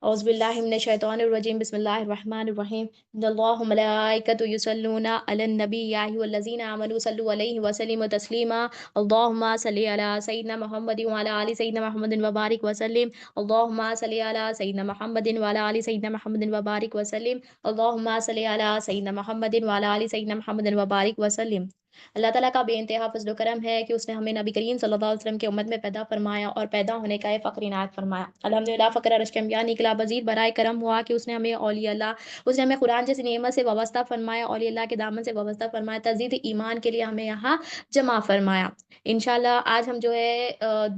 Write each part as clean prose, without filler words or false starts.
اعوذ باللہ من الشیطان الرجیم بسم اللہ الرحمن الرحیم ان اللہ ملائکۃ یصلون علی النبی یا ایھا الذین آمنوا صلوا علیہ وسلموا تسلیما اللهم صل علی سیدنا محمد وعلی آل سیدنا محمد وبارک وسلم اللهم صل علی سیدنا محمد وعلی آل سیدنا محمد وبارک وسلم اللهم صل علی سیدنا محمد وعلی آل سیدنا محمد وبارک وسلم۔ اللہ تعالیٰ کا بے انتہا فضل و کرم ہے کہ اس نے ہمیں نبی کریم صلی اللہ علیہ وسلم کے امت میں پیدا فرمایا اور پیدا ہونے کا یہ فخر عنایت فرمایا۔ الحمدللہ فقر عرش انبیاء نکلا مزید برائے کرم ہوا کہ اس نے ہمیں اولیاء اللہ، اس نے ہمیں قرآن جیسی نعمت سے وابستہ فرمایا، اولیاء اللہ کے دامن سے وابستہ فرمایا، تزید ایمان کے لیے ہمیں یہاں جمع فرمایا۔ انشاءاللہ آج ہم جو ہے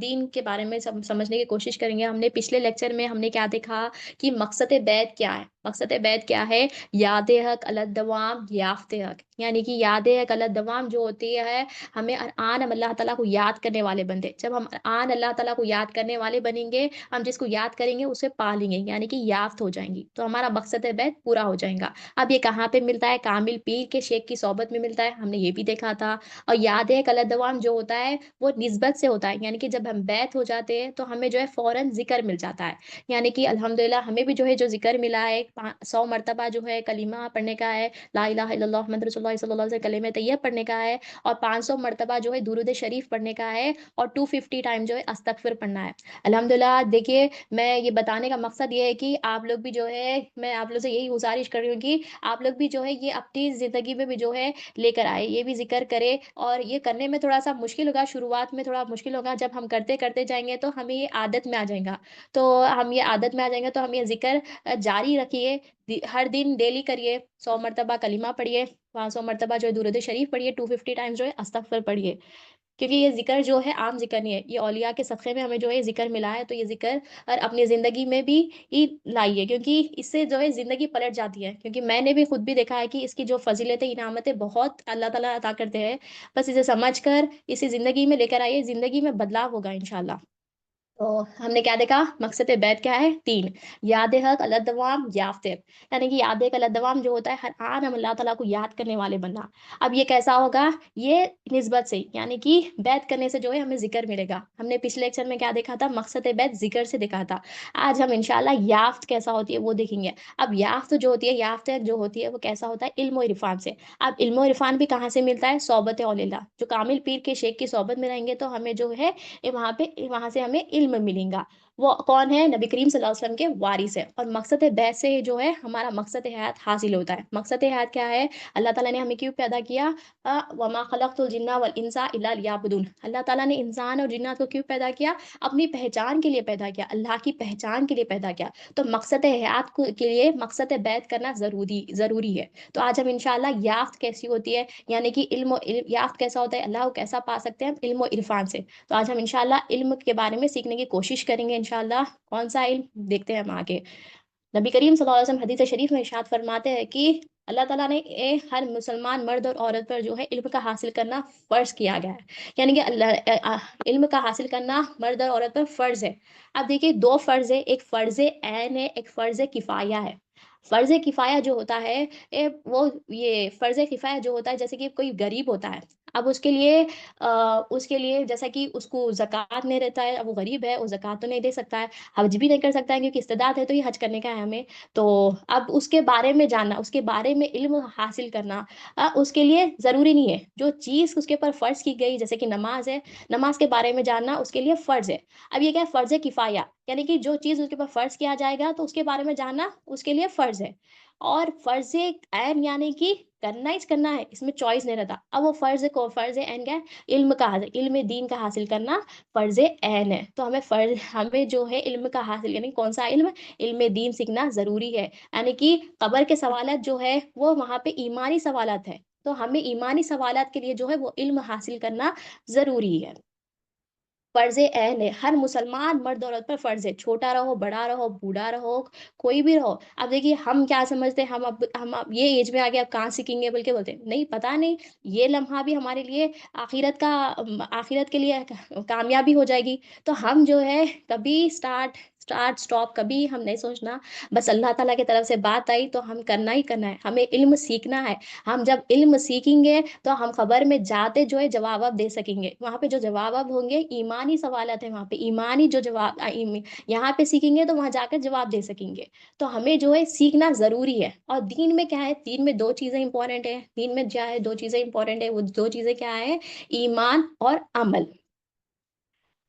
دین کے بارے میں سمجھنے کی کوشش کریں گے۔ ہم نے پچھلے لیکچر میں ہم نے کیا دیکھا کہ مقصد بیعت کیا ہے؟ مقصد بیعت کیا ہے؟ یاد حق علی الدوام یافت حق، یعنی کہ یاد حق علی الدوام جو ہوتی ہے، ہمیں آن ہم اللہ تعالیٰ کو یاد کرنے والے بندے، جب ہم آن اللہ تعالیٰ کو یاد کرنے والے بنیں گے، ہم جس کو یاد کریں گے اسے پا لیں گے، یعنی کہ یافت ہو جائیں گی، تو ہمارا مقصد بیعت پورا ہو جائے گا۔ اب یہ کہاں پہ ملتا ہے؟ کامل پیر کے شیخ کی صحبت میں ملتا ہے، ہم نے یہ بھی دیکھا تھا۔ اور یاد حق علی الدوام جو ہوتا ہے وہ نسبت سے ہوتا ہے، یعنی کہ جب ہم بیعت ہو جاتے ہیں تو ہمیں جو ہے فوراً ذکر مل جاتا ہے، یعنی کہ الحمدللہ ہمیں بھی جو ہے جو ذکر ملا ہے 100 مرتبہ جو ہے کلمہ پڑھنے کا ہے، لا الہ الا اللہ محمد رسول اللہ صلی اللہ علیہ وسلم کلمہ طیب پڑھنے کا ہے، اور 500 مرتبہ جو ہے درود شریف پڑھنے کا ہے، اور 250 ٹائم جو ہے استغفر پڑھنا ہے۔ الحمدللہ دیکھیے، میں یہ بتانے کا مقصد یہ ہے کہ آپ لوگ بھی جو ہے، میں آپ لوگ سے یہی گزارش کر رہی ہوں کہ آپ لوگ بھی جو ہے یہ اپنی زندگی میں بھی جو ہے لے کر آئے، یہ بھی ذکر کرے، اور یہ کرنے میں تھوڑا سا مشکل ہوگا، شروعات میں تھوڑا مشکل ہوگا، جب ہم کرتے کرتے جائیں گے تو ہمیں یہ عادت میں آ جائے گا، تو ہم یہ عادت میں آ جائیں گے تو ہم یہ ذکر جاری رکھیے، ہر دن ڈیلی کریے، 100 مرتبہ کلمہ پڑھیے، 500 مرتبہ جو ہے درود شریف پڑھیے، 250 ٹائمز جو ہے استغفر پڑھیے، کیونکہ یہ ذکر جو ہے عام ذکر نہیں ہے، یہ اولیاء کے صدقے میں ہمیں جو ہے ذکر ملا ہے، تو یہ ذکر اور اپنی زندگی میں بھی لائیے، کیونکہ اس سے جو ہے زندگی پلٹ جاتی ہے، کیونکہ میں نے بھی خود بھی دیکھا ہے کہ اس کی جو فضیلتیں انعامتیں بہت اللہ تعالیٰ عطا کرتے ہیں، بس اسے سمجھ کر اسے زندگی میں لے کر آئیے، زندگی میں بدلاؤ ہوگا انشاءاللہ۔ تو ہم نے کیا دیکھا؟ مقصد بیعت کیا ہے؟ 3، یاد حق علی الدوام یافت حق، یعنی کہ یاد حق علی الدوام جو ہوتا ہے ہر آن ہم اللہ تعالیٰ کو یاد کرنے والے بننا۔ اب یہ کیسا ہوگا؟ یہ نسبت سے، یعنی کہ بیعت کرنے سے جو ہے ہمیں ذکر ملے گا۔ ہم نے پچھلے لیکچر میں کیا دیکھا تھا؟ مقصد بیعت ذکر سے دیکھا تھا۔ آج ہم انشاءاللہ یافت کیسا ہوتی ہے وہ دیکھیں گے۔ اب یافت جو ہوتی ہے، یافت حق جو ہوتی ہے وہ کیسا ہوتا ہے؟ علم و عرفان سے۔ اب علم و عرفان بھی کہاں سے ملتا ہے؟ صحبت اولیاء اللہ، جو کامل پیر کے شیخ کی صحبت میں رہیں گے تو ہمیں جو ہے وہاں سے ہمیں علم ملیں گا۔ وہ کون ہے؟ نبی کریم صلی اللہ علیہ وسلم کے وارث ہے، اور مقصد بیعت سے جو ہے ہمارا مقصد حیات حاصل ہوتا ہے۔ مقصد حیات کیا ہے؟ اللہ تعالیٰ نے ہمیں کیوں پیدا کیا؟ وما خلقت الجن والانس الا لیعبدون، اللہ تعالیٰ نے انسان اور جنات کو کیوں پیدا کیا؟ اپنی پہچان کے لیے پیدا کیا، اللہ کی پہچان کے لیے پیدا کیا، تو مقصد حیات کے لیے مقصد بیعت کرنا ضروری ہے۔ تو آج ہم انشاءاللہ یافت کیسی ہوتی ہے، یعنی کہ یافت کیسا ہوتا ہے، اللہ کو کیسا پا سکتے ہیں ہم؟ علم و عرفان سے۔ تو آج ہم انشاءاللہ علم کے بارے میں سیکھنے کی کوشش کریں گے انشاءاللہ۔ کون سا علم؟ دیکھتے ہیں ہم آگے۔ نبی کریم صلی اللہ علیہ وسلم حدیث شریف میں ارشاد فرماتے ہیں کہ اللہ تعالیٰ نے ہر مسلمان مرد اور عورت پر جو ہے علم کا حاصل کرنا فرض کیا گیا ہے، یعنی کہ علم کا حاصل کرنا مرد اور عورت پر فرض ہے۔ اب دیکھیے، دو فرض ہے، ایک فرض عین ہے، ایک فرض کفایہ ہے۔ فرض کفایہ جو ہوتا ہے وہ یہ فرض کفایہ جو ہوتا ہے، جیسے کہ کوئی غریب ہوتا ہے، اب اس کے لیے جیسا کہ اس کو زکوٰۃ نہیں رہتا ہے، اب وہ غریب ہے، وہ زکوٰۃ تو نہیں دے سکتا ہے، حج بھی نہیں کر سکتا ہے کیونکہ استطاعت ہے تو یہ حج کرنے کا ہے ہمیں، تو اب اس کے بارے میں جاننا، اس کے بارے میں علم حاصل کرنا اس کے لیے ضروری نہیں ہے۔ جو چیز اس کے اوپر فرض کی گئی، جیسے کہ نماز ہے، نماز کے بارے میں جاننا اس کے لیے فرض ہے۔ اب یہ کیا ہے؟ فرض کفایہ، یعنی کہ جو چیز اس کے اوپر فرض کیا جائے گا تو اس کے بارے میں جاننا اس کے لیے فرض ہے۔ اور فرض عین یعنی کہ کرنا ہے، اس میں چوائس نہیں رہتا۔ اب وہ فرض عین کیا ہے؟ علم دین کا حاصل کرنا فرض عین ہے، تو ہمیں جو ہے علم کا حاصل، یعنی کون سا علم؟ علم دین سیکھنا ضروری ہے، یعنی کہ قبر کے سوالات جو ہے وہ وہاں پہ ایمانی سوالات ہے، تو ہمیں ایمانی سوالات کے لیے جو ہے وہ علم حاصل کرنا ضروری ہے۔ فرض عین ہے، ہر مسلمان مرد عورت پر فرض ہے، چھوٹا رہو، بڑا رہو، بوڑھا رہو، کوئی بھی رہو۔ اب دیکھیے، ہم کیا سمجھتے ہیں، ہم اب یہ ایج میں آ گئے، اب کہاں سیکھیں گے بلکہ بولتے ہیں نہیں، پتہ نہیں، یہ لمحہ بھی ہمارے لیے آخرت کے لیے کامیابی ہو جائے گی، تو ہم جو ہے کبھی اسٹارٹ اسٹاپ کبھی ہم نہیں سوچنا. بس اللہ تعالیٰ کی طرف سے بات آئی تو ہم کرنا ہی کرنا ہے. ہمیں علم سیکھنا ہے. ہم جب علم سیکھیں گے تو ہم خبر میں جاتے جو ہے جواب اب دے سکیں گے. وہاں پہ جو جواب اب ہوں گے ایمانی سوالات ہیں, وہاں پہ ایمانی جو جواب یہاں پہ سیکھیں گے تو وہاں جا کر جواب دے سکیں گے. تو ہمیں جو ہے سیکھنا ضروری ہے. اور دین میں کیا ہے, دین میں دو چیزیں امپورٹنٹ ہیں. دین میں کیا ہے, دو چیزیں امپورٹنٹ ہے. وہ دو چیزیں کیا ہے, ایمان اور عمل.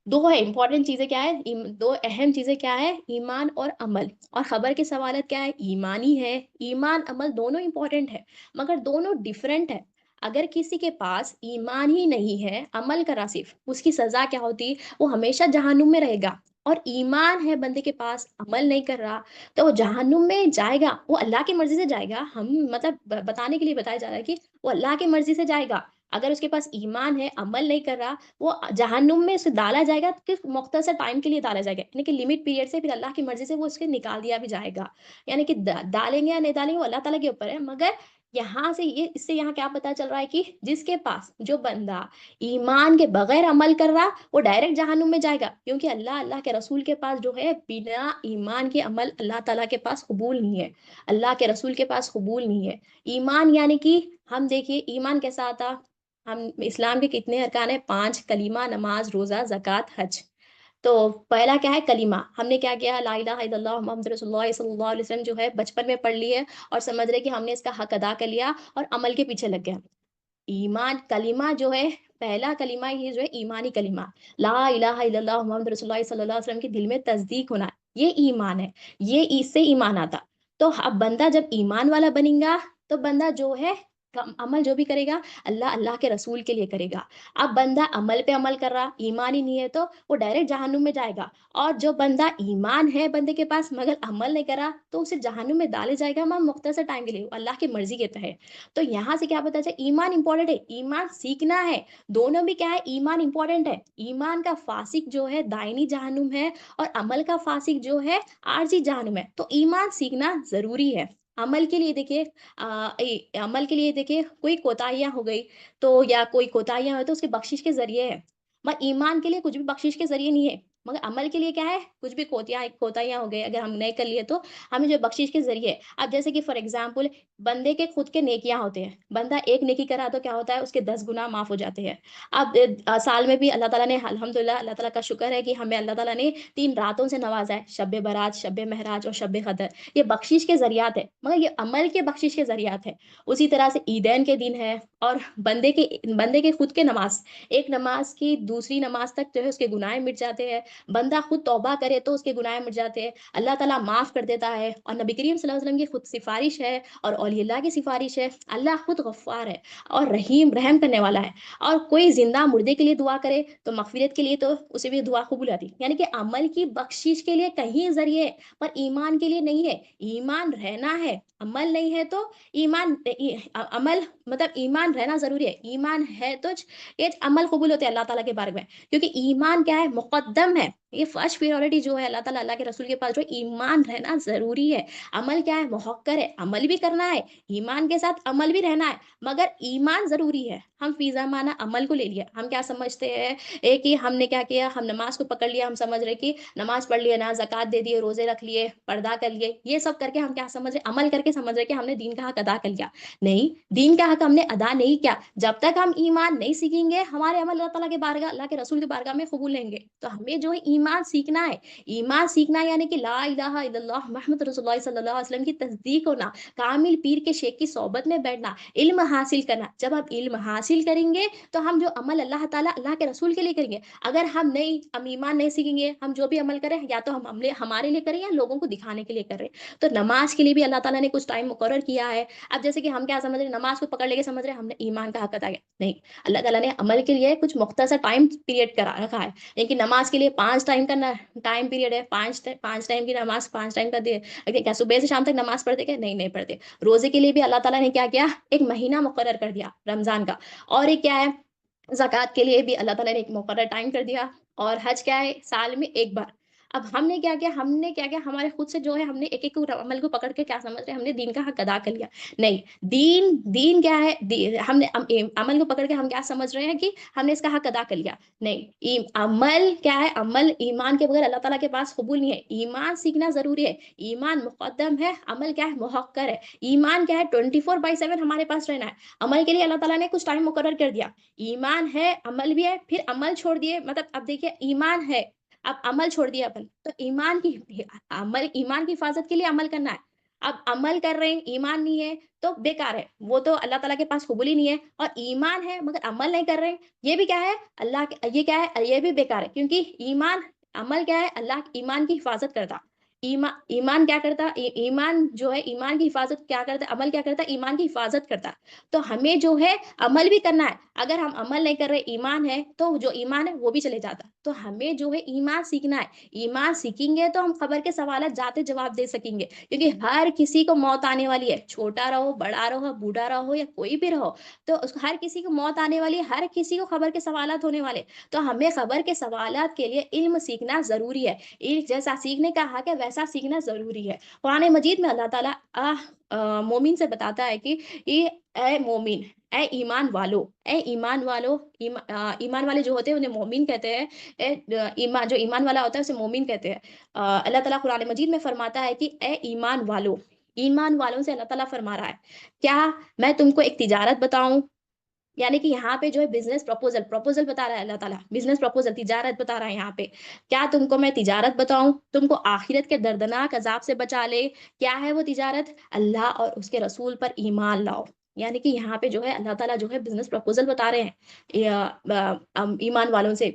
دو ہے امپورٹنٹ چیزیں کیا ہے, دو اہم چیزیں کیا ہے, ایمان اور عمل. اور خبر کے سوالات کیا ہے, ایمانی ہے. ایمان عمل دونوں امپورٹنٹ ہے مگر دونوں ڈیفرنٹ ہے. اگر کسی کے پاس ایمان ہی نہیں ہے, عمل کرا صرف, اس کی سزا کیا ہوتی, وہ ہمیشہ جہنم میں رہے گا. اور ایمان ہے بندے کے پاس, عمل نہیں کر رہا, تو وہ جہنم میں جائے گا. وہ اللہ کی مرضی سے جائے گا. ہم مطلب بتانے کے لیے بتایا جا رہا ہے کہ وہ اللہ کی مرضی سے جائے گا. اگر اس کے پاس ایمان ہے, عمل نہیں کر رہا, وہ جہنم میں اسے ڈالا جائے گا کہ مختصر ٹائم کے لیے ڈالا جائے گا, یعنی کہ لمٹ پیریڈ سے, پھر اللہ کی مرضی سے وہ اس کے نکال دیا بھی جائے گا. یعنی کہ ڈالیں گے یا نہیں ڈالیں گے وہ اللہ تعالیٰ کے اوپر ہے. مگر یہاں سے یہ, اس سے یہاں کیا پتا چل رہا ہے کہ جس کے پاس, جو بندہ ایمان کے بغیر عمل کر رہا, وہ ڈائریکٹ جہنم میں جائے گا. کیونکہ اللہ کے رسول کے پاس جو ہے بنا ایمان کے عمل اللہ تعالیٰ کے پاس قبول نہیں ہے, اللہ کے رسول کے پاس قبول نہیں ہے. ایمان یعنی کہ ہم دیکھیے ایمان کیسا آتا, ہم اسلام کے کتنے ارکان ہیں, 5, کلمہ, نماز, روزہ, زکوٰۃ, حج. تو پہلا کیا ہے, کلمہ. ہم نے کیا کیا, لا الہ الا اللہ محمد رسول اللہ صلی اللہ علیہ وسلم جو ہے بچپن میں پڑھ لی ہے, اور سمجھ رہے کہ ہم نے اس کا حق ادا کر لیا, اور عمل کے پیچھے لگ گیا. ایمان کلمہ جو ہے, پہلا کلمہ یہ جو ہے ایمانی کلمہ, لا الہ الا اللہ محمد رسول اللہ صلی اللہ علیہ وسلم کے دل میں تصدیق ہونا, یہ ایمان ہے. یہ اس سے ایمان آتا. تو اب بندہ جب ایمان والا بنے گا تو بندہ جو ہے عمل جو بھی کرے گا اللہ کے رسول کے لیے کرے گا. اب بندہ عمل پہ عمل کر رہا, ایمان ہی نہیں ہے, تو وہ ڈائریکٹ جہنم میں جائے گا. اور جو بندہ ایمان ہے بندے کے پاس مگر عمل نہیں کرا, تو اسے جہنم میں ڈالے جائے گا مختصر ٹائم کے لیے, اللہ کی مرضی کے تحت. تو یہاں سے کیا پتا چلا, ایمان امپورٹنٹ ہے, ایمان سیکھنا ہے. دونوں بھی کیا ہے, ایمان امپورٹنٹ ہے. ایمان کا فاسق جو ہے دائنی جہنم ہے, اور عمل کا فاسق جو ہے عارضی جہنم ہے. تو ایمان سیکھنا ضروری ہے. عمل کے لیے دیکھیے, عمل کے لیے دیکھیے, کوئی کوتاہیاں ہو گئی تو, یا کوئی کوتاہیاں ہو تو اس کے بخشش کے ذریعے ہے. مگر ایمان کے لیے کچھ بھی بخشش کے ذریعے نہیں ہے. مگر عمل کے لیے کیا ہے, کچھ بھی کوتاہیاں ہو گئی اگر ہم نہیں کر لیے تو ہمیں جو بخشش کے ذریعے. اب جیسے کہ فار ایگزامپل, بندے کے خود کے نیکیاں ہوتے ہیں, بندہ ایک نیکی کرا تو کیا ہوتا ہے, اس کے 10 گناہ معاف ہو جاتے ہیں. اب سال میں بھی اللہ تعالیٰ نے, الحمدللہ اللہ تعالیٰ کا شکر ہے کہ ہمیں اللہ تعالیٰ نے 3 راتوں سے نوازا ہے, شب برات, شب معراج اور شب قدر. یہ بخشش کے ذریعات ہے, مگر یہ عمل کے بخشش کے ذریعات ہے. اسی طرح سے عیدین کے دن ہے, اور بندے کے خود کے نماز, ایک نماز کی دوسری نماز تک جو ہے اس کے گناہ مٹ جاتے ہیں. بندہ خود توبہ کرے تو اس کے گناہ مٹ جاتے ہیں, اللہ تعالیٰ معاف کر دیتا ہے. اور نبی کریم صلی اللہ علیہ وسلم کی خود سفارش ہے, اور اولیاء اللہ کی سفارش ہے, اللہ خود غفار ہے اور رحم کرنے والا ہے. اور کوئی زندہ مردے کے لیے دعا کرے تو مغفرت کے لیے تو اسے بھی دعا قبول آتی. یعنی کہ عمل کی بخشش کے لیے کہیں ذریعے, پر ایمان کے لیے نہیں ہے. ایمان رہنا ہے, عمل نہیں ہے تو ایمان, عمل مطلب ایمان رہنا ضروری ہے. ایمان ہے تو یہ عمل قبول ہوتے ہیں اللہ تعالیٰ کے بارے میں, کیونکہ ایمان کیا ہے, مقدم ہے. یہ فرسٹ پریورٹی جو ہے اللہ تعالیٰ, اللہ کے رسول کے پاس جو ایمان رہنا ضروری ہے. عمل کیا ہے, محقر ہے, عمل بھی کرنا ہے, ایمان کے ساتھ عمل بھی رہنا ہے, مگر ایمان ضروری ہے. ہم فی زمانہ عمل کو لے لیا, ہم کیا سمجھتے ہیں کہ ہم نے کیا کیا, ہم نماز کو پکڑ لیا, ہم سمجھ رہے کہ نماز پڑھ لیے نا, زکوٰۃ دے دیے, روزے رکھ لیے, پردہ کر لیے, یہ سب کر کے ہم کیا سمجھ رہے, عمل کر کے سمجھ رہے کہ ہم نے دین کا حق ادا کر لیا. نہیں, دین کا حق ہم نے ادا نہیں کیا. جب تک ہم ایمان نہیں سیکھیں گے, ہمارے عمل اللہ تعالیٰ کے بارگاہ, اللہ کے رسول کے بارگاہ میں قبول لیں گے. تو ہمیں جو ہے ایمان سیکھنا ہے. ایمان سیکھنا یعنی کہ لا الہ الا اللہ محمد رسول اللہ صلی اللہ علیہ وسلم کی تصدیق ہونا, کامل پیر کے شیخ کی صحبت میں بیٹھنا, علم حاصل کرنا. جب آپ علم حاصل کریں گے تو ہم جو عمل اللہ تعالیٰ, اللہ کے رسول کے لیے کریں گے. اگر ہم ایمان نہیں سیکھیں گے, ہم جو بھی عمل کریں یا تو ہم ہمارے لیے کریں یا لوگوں کو دکھانے کے لیے کر رہے ہیں. تو نماز کے لیے بھی اللہ تعالیٰ نے کچھ ٹائم مقرر کیا ہے. اب جیسے کہ ہم کیا سمجھ رہے ہیں, نماز کو پکڑ لے کے سمجھ رہے ہیں ہم نے ایمان کا حق ادا کیا. نہیں, اللہ تعالیٰ نے عمل کے لیے کچھ مختصر ٹائم پیریڈ کرا رکھا ہے. لیکن نماز کے لیے 5 ٹائم کا ٹائم پیریڈ ہے, 5 ٹائم کی نماز 5 ٹائم کا دے. کیا صبح سے شام تک نماز پڑھتے کیا, نہیں پڑھتے. روزے کے لیے بھی اللہ تعالیٰ نے کیا کیا, ایک مہینہ مقرر کر دیا رمضان کا. اور ایک کیا ہے, زکوٰۃ کے لیے بھی اللہ تعالیٰ نے ایک مقرر ٹائم کر دیا. اور حج کیا ہے, سال میں ایک بار. اب ہم نے کیا کیا ہمارے خود سے جو ہے ہم نے ایک ایک عمل کو پکڑ کے کیا سمجھ رہے ہیں، ہم نے دین کا حق ادا کر لیا. نہیں، دین کیا ہے، ہم نے عمل کو پکڑ کے ہم کیا سمجھ رہے ہیں کہ ہم نے اس کا حق ادا کر لیا. نہیں، عمل کیا ہے، عمل ایمان کے بغیر اللہ تعالیٰ کے پاس قبول نہیں ہے. ایمان سیکھنا ضروری ہے، ایمان مقدم ہے، عمل کیا ہے، محقر ہے. ایمان کیا ہے، 24/7 ہمارے پاس رہنا ہے. عمل کے لیے اللہ تعالیٰ نے کچھ ٹائم مقرر کر دیا. ایمان ہے، عمل بھی ہے، پھر عمل چھوڑ دیے، مطلب اب دیکھیے ایمان ہے، اب عمل چھوڑ دیا اپن تو ایمان کی حفاظت کے لیے عمل کرنا ہے. اب عمل کر رہے ہیں، ایمان نہیں ہے تو بیکار ہے، وہ تو اللہ تعالیٰ کے پاس قبول ہی نہیں ہے. اور ایمان ہے مگر عمل نہیں کر رہے ہیں، یہ بھی کیا ہے، یہ کیا ہے، یہ بھی بیکار ہے. کیونکہ عمل کیا ہے، اللہ ایمان کی حفاظت کرتا. ایمان کیا کرتا، ایمان جو ہے ایمان کی حفاظت کیا کرتا، عمل کیا کرتا، ایمان کی حفاظت کرتا. تو ہمیں جو ہے عمل بھی کرنا ہے. اگر ہم عمل نہیں کر رہے، ایمان ہے تو جو ایمان ہے وہ بھی چلے جاتا. تو ہمیں جو ہے ایمان سیکھنا ہے. ایمان سیکھیں گے تو ہم خبر کے سوالات جاتے جواب دے سکیں گے. کیونکہ ہر کسی کو موت آنے والی ہے، چھوٹا رہو، بڑا رہو، بوڑھا رہو یا کوئی بھی رہو، تو ہر کسی کو موت آنے والی ہے، ہر کسی کو خبر کے سوالات ہونے والے. تو ہمیں خبر کے سوالات کے لیے علم سیکھنا ضروری ہے. علم جیسا سیکھنے کا حق ہے ویسا سیکھنا ضروری ہے. قرآن مجید میں اللہ تعالیٰ مومن سے بتاتا ہے کہ اے مومن، اے ایمان والو، اے ایمان والو، ایمان والے جو ہوتے ہیں انہیں مومن کہتے ہیں. جو ایمان والا ہوتا ہے اسے مومن کہتے ہیں. اللہ تعالیٰ قرآن مجید میں فرماتا ہے کہ اے ایمان والو، ایمان والوں سے اللہ تعالیٰ فرما رہا ہے کیا میں تم کو ایک تجارت بتاؤں. یعنی کہ یہاں پہ جو ہے بزنس پروپوزل بتا رہا ہے اللہ تعالیٰ، بزنس پروپوزل، تجارت بتا رہا ہے یہاں پہ. کیا تم کو میں تجارت بتاؤں، تم کو آخرت کے دردناک عذاب سے بچا لے. کیا ہے وہ تجارت، اللہ اور اس کے رسول پر ایمان لاؤ. یعنی کہ یہاں پہ جو ہے اللہ تعالیٰ جو ہے بزنس پروپوزل بتا رہے ہیں ایمان والوں سے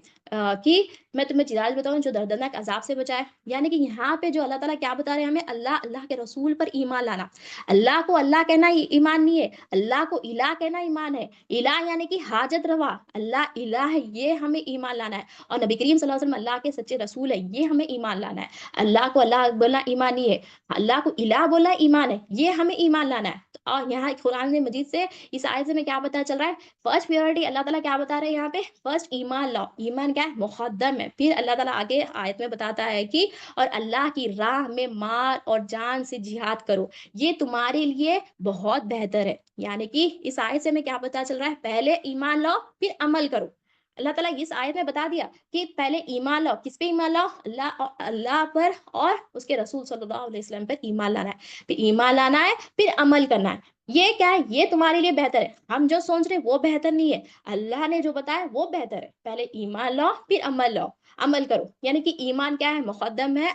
کہ میں تمہیں تجارت بتاؤں جو دردناک عذاب سے بچائے. یعنی کہ یہاں پہ جو اللہ تعالیٰ کیا بتا رہے ہیں ہمیں، اللہ کے رسول پر ایمان لانا. اللہ کو اللہ کہنا ایمان نہیں ہے، اللہ کو الہ کہنا ایمان ہے. الہ یعنی کہ حاجت روا، اللہ الہ ہے، یہ ہمیں ایمان لانا ہے. اور نبی کریم صلی اللہ علیہ وسلم اللہ کے سچے رسول ہے، یہ ہمیں ایمان لانا ہے. اللہ کو اللہ بولنا ایمان نہیں ہے، اللہ کو الہ بولنا ایمان ہے، یہ ہمیں ایمان لانا ہے. اور یہاں قرآن مجید سے اس آیت سے میں کیا پتہ چل رہا ہے، فرسٹ پیورٹی اللہ تعالیٰ کیا بتا رہے ہیں یہاں پہ، فرسٹ ایمان لاؤ. ایمان کیا ہے، مقدم ہے. پھر اللہ تعالیٰ آگے آیت میں بتاتا ہے کہ اور اللہ کی راہ میں مال اور جان سے جہاد کرو، یہ تمہارے لیے بہت بہتر ہے. یعنی کہ اس آیت سے میں کیا پتا چل رہا ہے، پہلے ایمان لاؤ پھر عمل کرو. اللہ تعالیٰ اس آیت میں بتا دیا کہ پہلے ایمان لاؤ. کس پہ ایمان لاؤ، اللہ پر اور اس کے رسول صلی اللہ علیہ وسلم پر ایمان لانا ہے. پھر ایمان لانا ہے، پھر عمل کرنا ہے. یہ کیا ہے، یہ تمہارے لیے بہتر ہے. ہم جو سوچ رہے ہیں وہ بہتر نہیں ہے، اللہ نے جو بتایا وہ بہتر ہے. پہلے ایمان لاؤ پھر عمل لاؤ، عمل کرو. یعنی کہ ایمان کیا ہے، مقدم ہے.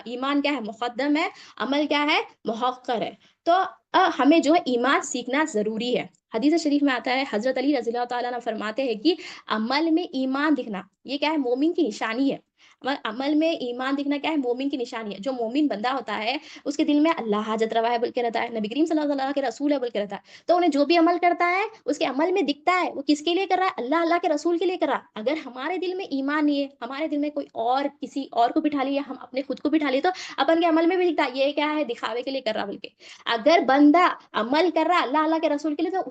ایمان کیا ہے، مقدم ہے. عمل کیا ہے، محقر ہے. تو ہمیں جو ہے ایمان سیکھنا ضروری ہے. حدیث شریف میں آتا ہے، حضرت علی رضی اللہ تعالیٰ عنہ فرماتے ہیں کہ عمل میں ایمان دکھنا یہ کیا ہے، مومن کی نشانی ہے. عمل میں ایمان دکھنا کیا ہے، مومن کی نشانی ہے. جو مومن بندہ ہوتا ہے اس کے دل میں اللہ حاجت روا ہے بول کے رہتا ہے، نبی کریم صلی اللہ علیہ وسلم کے رسول ہے بول کے رہتا ہے. تو انہیں جو بھی عمل کرتا ہے اس کے عمل میں دکھتا ہے وہ کس کے لیے کر رہا ہے، اللہ کے رسول کے لیے کر رہا ہے. اگر ہمارے دل میں ایمان نہیں ہے، ہمارے دل میں کوئی اور کسی اور کو بٹھا لیا، ہم اپنے خود کو بٹھا لیے، تو اپن کے عمل میں بھی دکھتا ہے یہ کیا ہے، دکھاوے کے لیے کر رہا بول کے. اگر بندہ عمل کر رہا اللہ کے رسول کے لیے، تو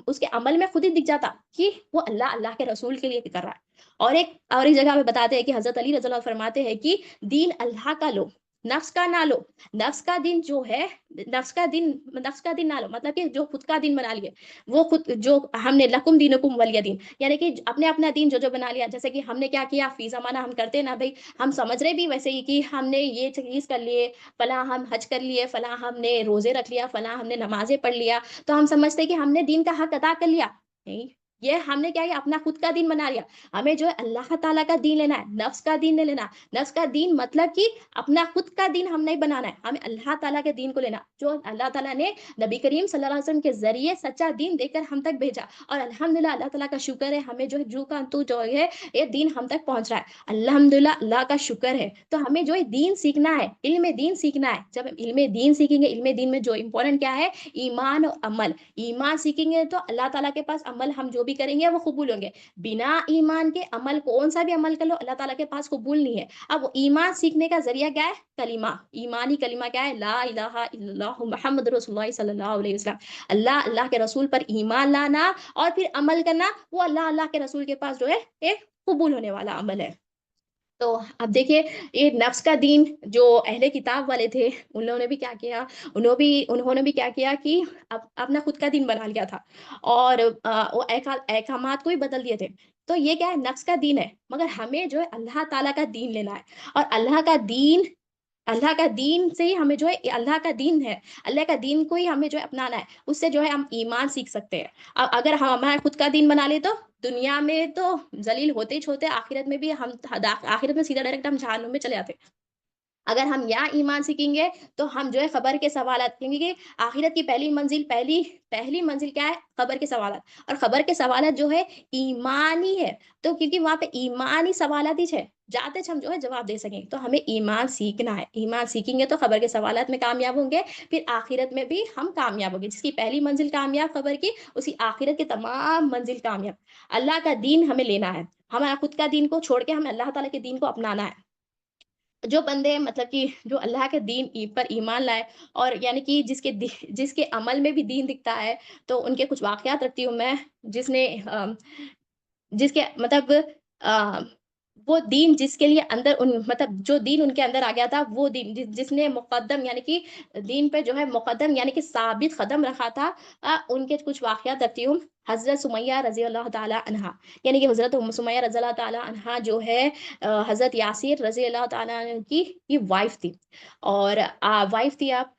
اس کے عمل میں خود ہی دکھ جاتا کہ وہ اللہ کے رسول کے لیے کر رہا ہے. اور ایک جگہ پہ بتاتے ہیں کہ حضرت علی رضی اللہ عنہ فرماتے ہیں کہ دین اللہ کا لو، نفس کا نہ لو. نفس کا دین جو ہے، نفس کا دین نہ لو، مطلب کہ جو خود کا دین بنا لیے، وہ خود جو ہم نے لکم دینکم ولی دین، یعنی کہ اپنے اپنا دین جو بنا لیا. جیسے کہ ہم نے کیا کیا، فی زمانہ ہم کرتے نا بھائی، ہم سمجھ رہے بھی ویسے ہی کہ ہم نے یہ چیز کر لیے، فلاں ہم حج کر لیے، فلاں ہم نے روزے رکھ لیا، فلاں ہم نے نمازیں پڑھ لیا، تو ہم سمجھتے کہ ہم نے دین کا حق ادا کر لیا. نہیں، یہ ہم نے کیا کیا، اپنا خود کا دین بنا لیا. ہمیں جو ہے اللہ تعالیٰ کا دین لینا ہے، نفس کا دین نہیں لینا. نفس کا دین مطلب کہ اپنا خود کا دین ہم نہیں بنانا ہے، ہمیں اللہ تعالیٰ کے دین کو لینا، جو اللہ تعالیٰ نے نبی کریم صلی اللہ علیہ وسلم کے ذریعے سچا دین دے کر ہم تک بھیجا. اور الحمدللہ اللہ تعالیٰ کا شکر ہے، ہمیں جو ہے جو ہے یہ دین ہم تک پہنچ رہا ہے. الحمدللہ اللہ کا شکر ہے. تو ہمیں جو ہے دین سیکھنا ہے، علم دین سیکھنا ہے. جب علم دین سیکھیں گے، علم دین میں جو امپورٹنٹ کیا ہے، ایمان اور عمل. ایمان سیکھیں گے تو اللہ تعالیٰ کے پاس عمل ہم جو بھی کریں گے وہ قبول ہوں گے. بنا ایمان کے عمل کون سا بھی عمل کر لو اللہ تعالیٰ کے پاس قبول نہیں ہے. اب ایمان سیکھنے کا ذریعہ کیا ہے، کلمہ. ایمانی کلمہ کیا ہے، لا الہ الا اللہ محمد رسول اللہ صلی اللہ علیہ وسلم. اللہ کے رسول پر ایمان لانا اور پھر عمل کرنا، وہ اللہ کے رسول کے پاس جو ہے ایک قبول ہونے والا عمل ہے. تو اب دیکھیے یہ نفس کا دین جو اہل کتاب والے تھے، انہوں نے بھی کیا کیا، انہوں نے بھی کیا کیا کہ اپنا خود کا دین بنا لیا تھا اور وہ احکامات کو ہی بدل دیے تھے۔ تو یہ کیا ہے، نفس کا دین ہے، مگر ہمیں جو ہے اللہ تعالیٰ کا دین لینا ہے اور اللہ کا دین سے ہی ہمیں جو ہے اللہ کا دین ہے، اللہ کا دین کو ہی ہمیں جو ہے اپنانا ہے، اس سے جو ہے ہم ایمان سیکھ سکتے ہیں۔ اگر ہم ہمارا خود کا دین بنا لیں تو دنیا میں تو ذلیل ہوتے ہی ہوتے، آخرت میں بھی ہم آخرت میں سیدھا ڈائریکٹ ہم جہنم میں چلے آتے ہیں۔ اگر ہم یہاں ایمان سیکھیں گے تو ہم جو ہے خبر کے سوالات، کیونکہ آخرت کی پہلی منزل کیا ہے، خبر کے سوالات، اور خبر کے سوالات جو ہے ایمانی ہے، تو کیونکہ وہاں پہ ایمانی سوالات ہی ہے جاتے ہم جو ہے جواب دے سکیں، تو ہمیں ایمان سیکھنا ہے، ایمان سیکھیں گے تو خبر کے سوالات میں کامیاب ہوں گے، پھر آخرت میں بھی ہم کامیاب ہوں گے، جس کی پہلی منزل کامیاب خبر کی، اسی آخرت کے تمام منزل کامیاب۔ اللہ کا دین ہمیں لینا ہے، ہمارا خود کا دین کو چھوڑ کے ہمیں اللہ تعالیٰ کے دین کو اپنانا ہے۔ جو بندے مطلب کہ جو اللہ کے دین پر ایمان لائے، اور یعنی کہ جس کے عمل میں بھی دین دکھتا ہے، تو ان کے کچھ واقعات رکھتی ہوں میں، جس نے جس کے مطلب آ، وہ دین جس کے لیے اندر مطلب جو دین ان کے اندر آ گیا تھا، وہ دین جس نے مقدم یعنی کہ دین پہ جو ہے مقدم یعنی کہ ثابت قدم رکھا تھا، ان کے کچھ واقعات رکھتی ہوں۔ حضرت سمیہ رضی اللہ تعالی عنہا، یعنی کہ حضرت سمیہ رضی اللہ تعالی عنہا جو ہے حضرت یاسر رضی اللہ تعالی عنہ کی یہ وائف تھی، اور وائف تھی آپ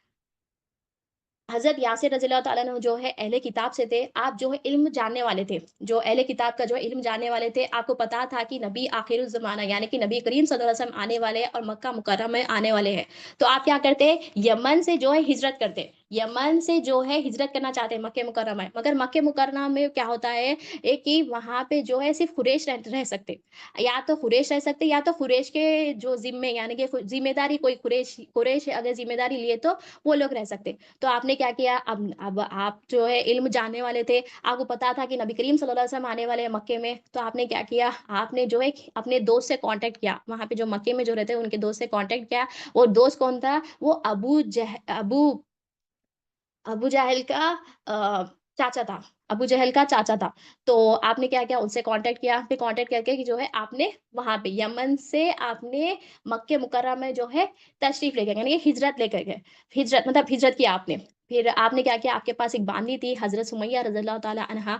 حضرت یاسر رضی اللہ تعالیٰ عنہ جو ہے اہل کتاب سے تھے، آپ جو ہے علم جاننے والے تھے، جو اہل کتاب کا جو ہے علم جاننے والے تھے، آپ کو پتا تھا کہ نبی آخر الزمانہ یعنی کہ نبی کریم صلی اللہ علیہ وسلم آنے والے ہیں اور مکہ مکرمہ میں آنے والے ہیں، تو آپ کیا کرتے، یمن سے جو ہے ہجرت کرتے، یمن سے جو ہے ہجرت کرنا چاہتے ہیں مکہ مکرمہ میں، مگر مکہ مکرمہ میں کیا ہوتا ہے ایک کہ وہاں پہ جو ہے صرف قریش رہ سکتے، یا تو قریش رہ سکتے، یا تو قریش کے جو ذمے یعنی کہ ذمہ داری کوئی قریش اگر ذمہ داری لیے تو وہ لوگ رہ سکتے۔ تو آپ نے کیا کیا، اب آپ جو ہے علم جاننے والے تھے، آپ کو پتا تھا کہ نبی کریم صلی اللہ علیہ وسلم آنے والے ہیں مکے میں، تو آپ نے کیا کیا، آپ نے جو ہے اپنے دوست سے کانٹیکٹ کیا، وہاں پہ جو مکے میں جو رہتے ہیں ان کے دوست سے کانٹیکٹ کیا۔ وہ دوست کون تھا، وہ ابو جہل کا چاچا تھا، ابو جہل کا چاچا تھا۔ تو آپ نے کیا کیا، ان سے کانٹیکٹ کیا، پھر کانٹیکٹ کر کے کہ جو ہے آپ نے وہاں پہ یمن سے آپ نے مکہ مکرمہ میں جو ہے تشریف لے گئے، یعنی کہ ہجرت لے کر گئے، ہجرت کیا آپ نے۔ پھر آپ نے کیا کیا، آپ کے پاس ایک باندی تھی حضرت سمیہ رضی اللہ تعالی عنہا،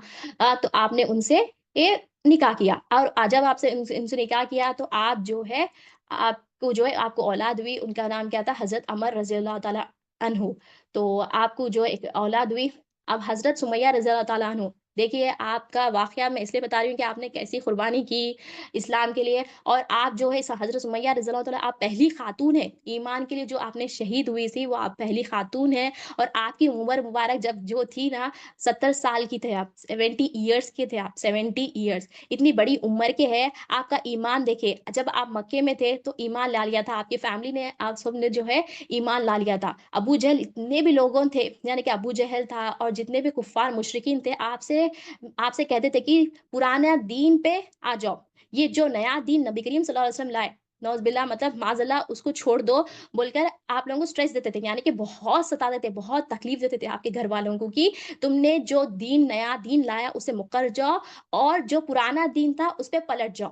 تو آپ نے ان سے یہ نکاح کیا، اور جب آپ سے ان سے نکاح کیا تو آپ جو ہے آپ کو جو ہے آپ کو اولاد ہوئی، ان کا نام کیا تھا، حضرت عمر رضی اللہ تعالی عنہ۔ تو آپ کو جو ایک اولاد ہوئی۔ اب حضرت سمیہ رضی اللہ تعالیٰ عنہ، دیکھیے آپ کا واقعہ میں اس لیے بتا رہی ہوں کہ آپ نے کیسی قربانی کی اسلام کے لیے، اور آپ جو ہے حضرت سمیہ رضی اللہ تعالیٰ، آپ پہلی خاتون ہیں ایمان کے لیے جو آپ نے شہید ہوئی تھی، وہ آپ پہلی خاتون ہیں، اور آپ کی عمر مبارک جب جو تھی نا 70 سال کی تھے آپ، 70 ایئرس کے تھے آپ، 70 ایئرس، اتنی بڑی عمر کے ہے، آپ کا ایمان دیکھے، جب آپ مکے میں تھے تو ایمان لا لیا تھا، آپ کی فیملی نے آپ سب نے جو ہے ایمان لا لیا تھا۔ ابو جہل اتنے بھی لوگوں تھے، یعنی کہ ابو جہل تھا اور جتنے بھی کفار مشرکین تھے، آپ سے کہتے تھے کہ پرانا دین پہ آ جاؤ، یہ جو نیا دین نبی کریم صلی اللہ علیہ وسلم لائے، نوز باللہ مطلب معاذ اللہ اس کو چھوڑ دو، بول کر آپ لوگوں کو سٹریس دیتے تھے، یعنی کہ بہت ستاتے تھے، بہت تکلیف دیتے تھے آپ کے گھر والوں کو کہ تم نے جو نیا دین لایا اسے مکر جاؤ، اور جو پرانا دین تھا اس پہ پلٹ جاؤ۔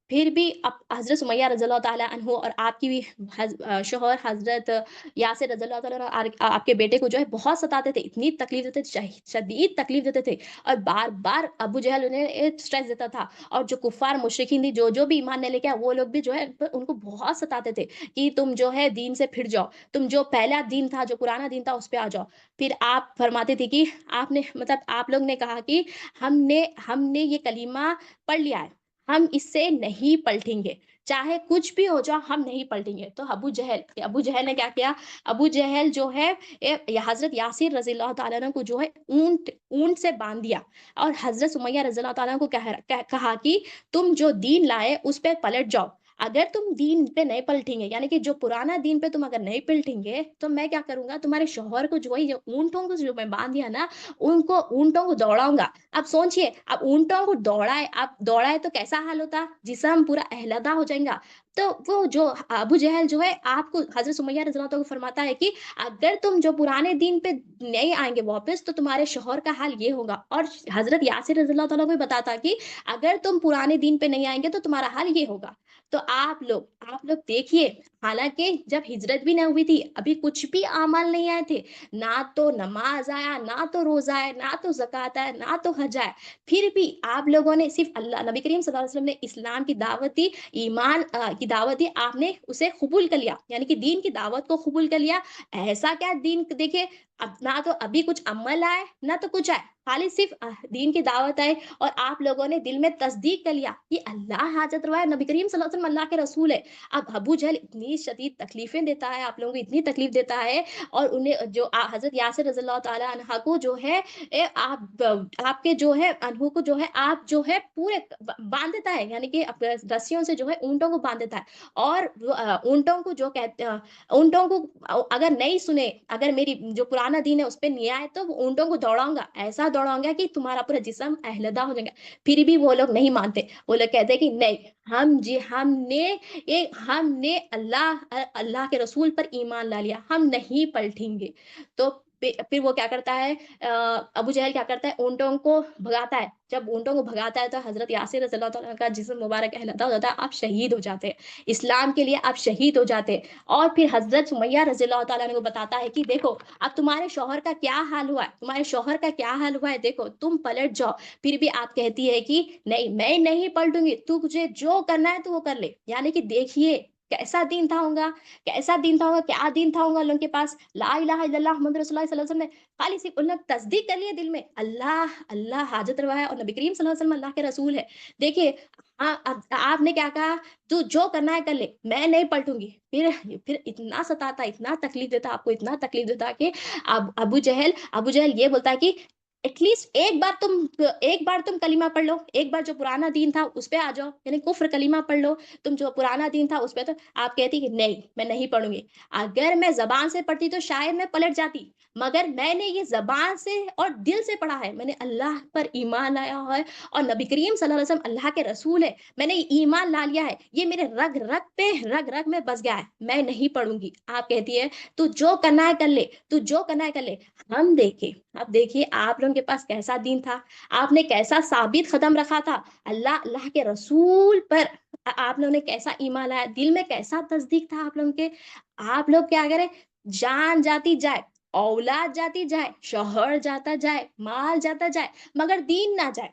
پھر بھی اب حضرت سمیہ رضی اللہ تعالیٰ عنہ اور آپ کی بھی شوہر حضرت یاسر رضی اللہ تعالیٰ عنہ آپ کے بیٹے کو جو ہے بہت ستاتے تھے، اتنی تکلیف دیتے تھے، شدید تکلیف دیتے تھے، اور بار بار ابو جہل انہیں اسٹریس دیتا تھا، اور جو کفار مشرکین تھی، جو بھی ایمان نہیں لے کے آئے، وہ لوگ بھی جو ہے ان کو بہت ستاتے تھے کہ تم جو ہے دین سے پھر جاؤ، تم جو پہلا دین تھا، جو پرانا دین تھا اس پہ آ جاؤ۔ پھر آپ فرماتے تھے کہ آپ نے مطلب آپ لوگ نے کہا کہ ہم نے یہ کلمہ پڑھ لیا ہے، ہم اس سے نہیں پلٹیں گے، چاہے کچھ بھی ہو جاؤ ہم نہیں پلٹیں گے۔ تو ابو جہل نے کیا کیا، ابو جہل جو ہے حضرت یاسر رضی اللہ تعالیٰ عنہ کو جو ہے اونٹ سے باندھ دیا، اور حضرت سمیہ رضی اللہ تعالیٰ عنہ کو کہا کہ تم جو دین لائے اس پہ پلٹ جاؤ، اگر تم دین پہ نہیں پلٹیں گے، یعنی کہ جو پرانا دین پہ تم اگر نہیں پلٹیں گے تو میں کیا کروں گا، تمہارے شوہر کو جو ہے یہ اونٹوں کو جو میں باندھ دیا نا، اونٹوں کو دوڑاؤں گا۔ اب سوچئے، اب اونٹوں کو دوڑائے تو کیسا حال ہوتا، جسم پورا اہلادہ ہو جائے گا، تو وہ جو ابو جہل جو ہے آپ کو حضرت سمیہ رضی اللہ عنہ کو فرماتا ہے کہ اگر تم جو پرانے دین پہ نہیں آئیں گے واپس تو تمہارے شوہر کا حال یہ ہوگا، اور حضرت یاسر رضی اللہ تعالیٰ کو بھی بتاتا کہ اگر تم پرانے دین پہ نہیں آئیں گے تو تمہارا حال یہ ہوگا۔ تو آپ لوگ دیکھیے، حالانکہ جب ہجرت بھی نہ ہوئی تھی، ابھی کچھ بھی اعمال نہیں آئے تھے، نہ تو نماز آیا، نہ تو روزہ آیا، نہ تو زکوٰۃ آیا، نہ تو حج آیا، پھر بھی آپ لوگوں نے صرف اللہ نبی کریم صلی اللہ علیہ وسلم نے اسلام کی دعوت دی، ایمان کی دعوت دی، آپ نے اسے قبول کر لیا، یعنی کہ دین کی دعوت کو قبول کر لیا۔ ایسا کیا دین دیکھیے، اب نہ تو ابھی کچھ عمل آئے نہ تو کچھ آئے، خالی صرف دین کی دعوت آئے، اور آپ لوگوں نے دل میں تصدیق کر لیا کہ اللہ حاجت روا ہے، نبی کریم صلی اللہ علیہ وسلم اللہ کے رسول ہے۔ اب ابو جہل اتنی شدید تکلیفیں دیتا ہے، آپ لوگوں کو اتنی تکلیف دیتا ہے، اور انہیں جو حضرت یاسر رضی اللہ تعالیٰ عنہ کو جو ہے آپ کے جو ہے انہوں کو جو ہے آپ جو ہے پورے باندھ دیتا ہے، یعنی کہ رسیوں سے جو ہے اونٹوں کو باندھ دیتا ہے، اور اونٹوں کو جو کہتے اونٹوں کو اگر نہیں سنے، اگر میری جو پرانا دین ہے اس پہ نہیں آئے تو وہ اونٹوں کو دوڑاؤں گا، ایسا دوڑاؤں گا کہ تمہارا پورا جسم اہلدہ ہو جائے گا۔ پھر بھی وہ لوگ نہیں مانتے، وہ لوگ کہتے ہیں کہ نہیں، ہم نے اللہ کے رسول پر ایمان لا لیا، ہم نہیں پلٹیں گے۔ تو پھر وہ کیا کرتا ہے، ابو جہل کیا کرتا ہے، اونٹوں کو بھگاتا ہے، جب اونٹوں کو بھگاتا ہے تو حضرت یاسر رضی اللہ تعالیٰ کا جسم مبارک اہلدہ ہو جاتا ہے، آپ شہید ہو جاتے ہیں، اسلام کے لیے آپ شہید ہو جاتے ہیں۔ اور پھر حضرت سمیہ رضی اللہ تعالیٰ عنہ کو بتاتا ہے کہ دیکھو اب تمہارے شوہر کا کیا حال ہوا ہے، تمہارے شوہر کا کیا حال ہوا ہے، دیکھو تم پلٹ جاؤ۔ پھر بھی آپ کہتی ہے کہ نہیں، میں نہیں پلٹوں گی، تو تجھے جو کرنا ہے تو وہ کر لے۔ یعنی کہ دیکھیے کیسا دین تھا ہوگا، کیسا دین تھا ہوگا، کیا دین تھا ہوگا ان لوگوں کے پاس، لا الہ الا اللہ محمد رسول اللہ صلی اللہ علیہ وسلم نے خالی صرف ان لوگ تصدیق کر لیے دل میں، اللہ حاجت روا ہے اور نبی کریم صلی اللہ علیہ وسلم اللہ کے رسول ہے۔ دیکھیے اب آپ نے کیا کہا، تو جو کرنا ہے کر لے، میں نہیں پلٹوں گی۔ پھر اتنا ستاتا، اتنا تکلیف دیتا آپ کو، اتنا تکلیف دیتا کہ ابو جہل یہ بولتا ہے کہ ایٹ لیسٹ ایک بار تم کلمہ پڑھ لو، ایک بار جو پرانا دین تھا اس پہ آ جاؤ، یعنی کفر کلمہ پڑھ لو، تم جو پرانا دین تھا اس پہ۔ تو آپ کہتی کہ نہیں، میں نہیں پڑھوں گی، اگر میں زبان سے پڑھتی تو شاید میں پلٹ جاتی، مگر میں نے یہ زبان سے اور دل سے پڑھا ہے، میں نے اللہ پر ایمان لایا ہے، اور نبی کریم صلی اللہ علیہ وسلم اللہ کے رسول ہے، میں نے ایمان لا لیا ہے، یہ میرے رگ رگ پہ رگ رگ میں بس گیا ہے، میں نہیں پڑھوں گی۔ آپ کہتی ہے تو جو کرنا ہے کر لے، تو جو کرنا ہے کر لے۔ اب دیکھیے آپ لوگوں کے پاس کیسا دین تھا، آپ نے کیسا ثابت قدم رکھا تھا، اللہ کے رسول پر آپ لوگوں نے کیسا ایمان لایا، دل میں کیسا تصدیق تھا آپ لوگوں کے۔ آپ لوگ کیا کریں، جان جاتی جائے، اولاد جاتی جائے، شوہر جاتا جائے، مال جاتا جائے، مگر دین نہ جائے۔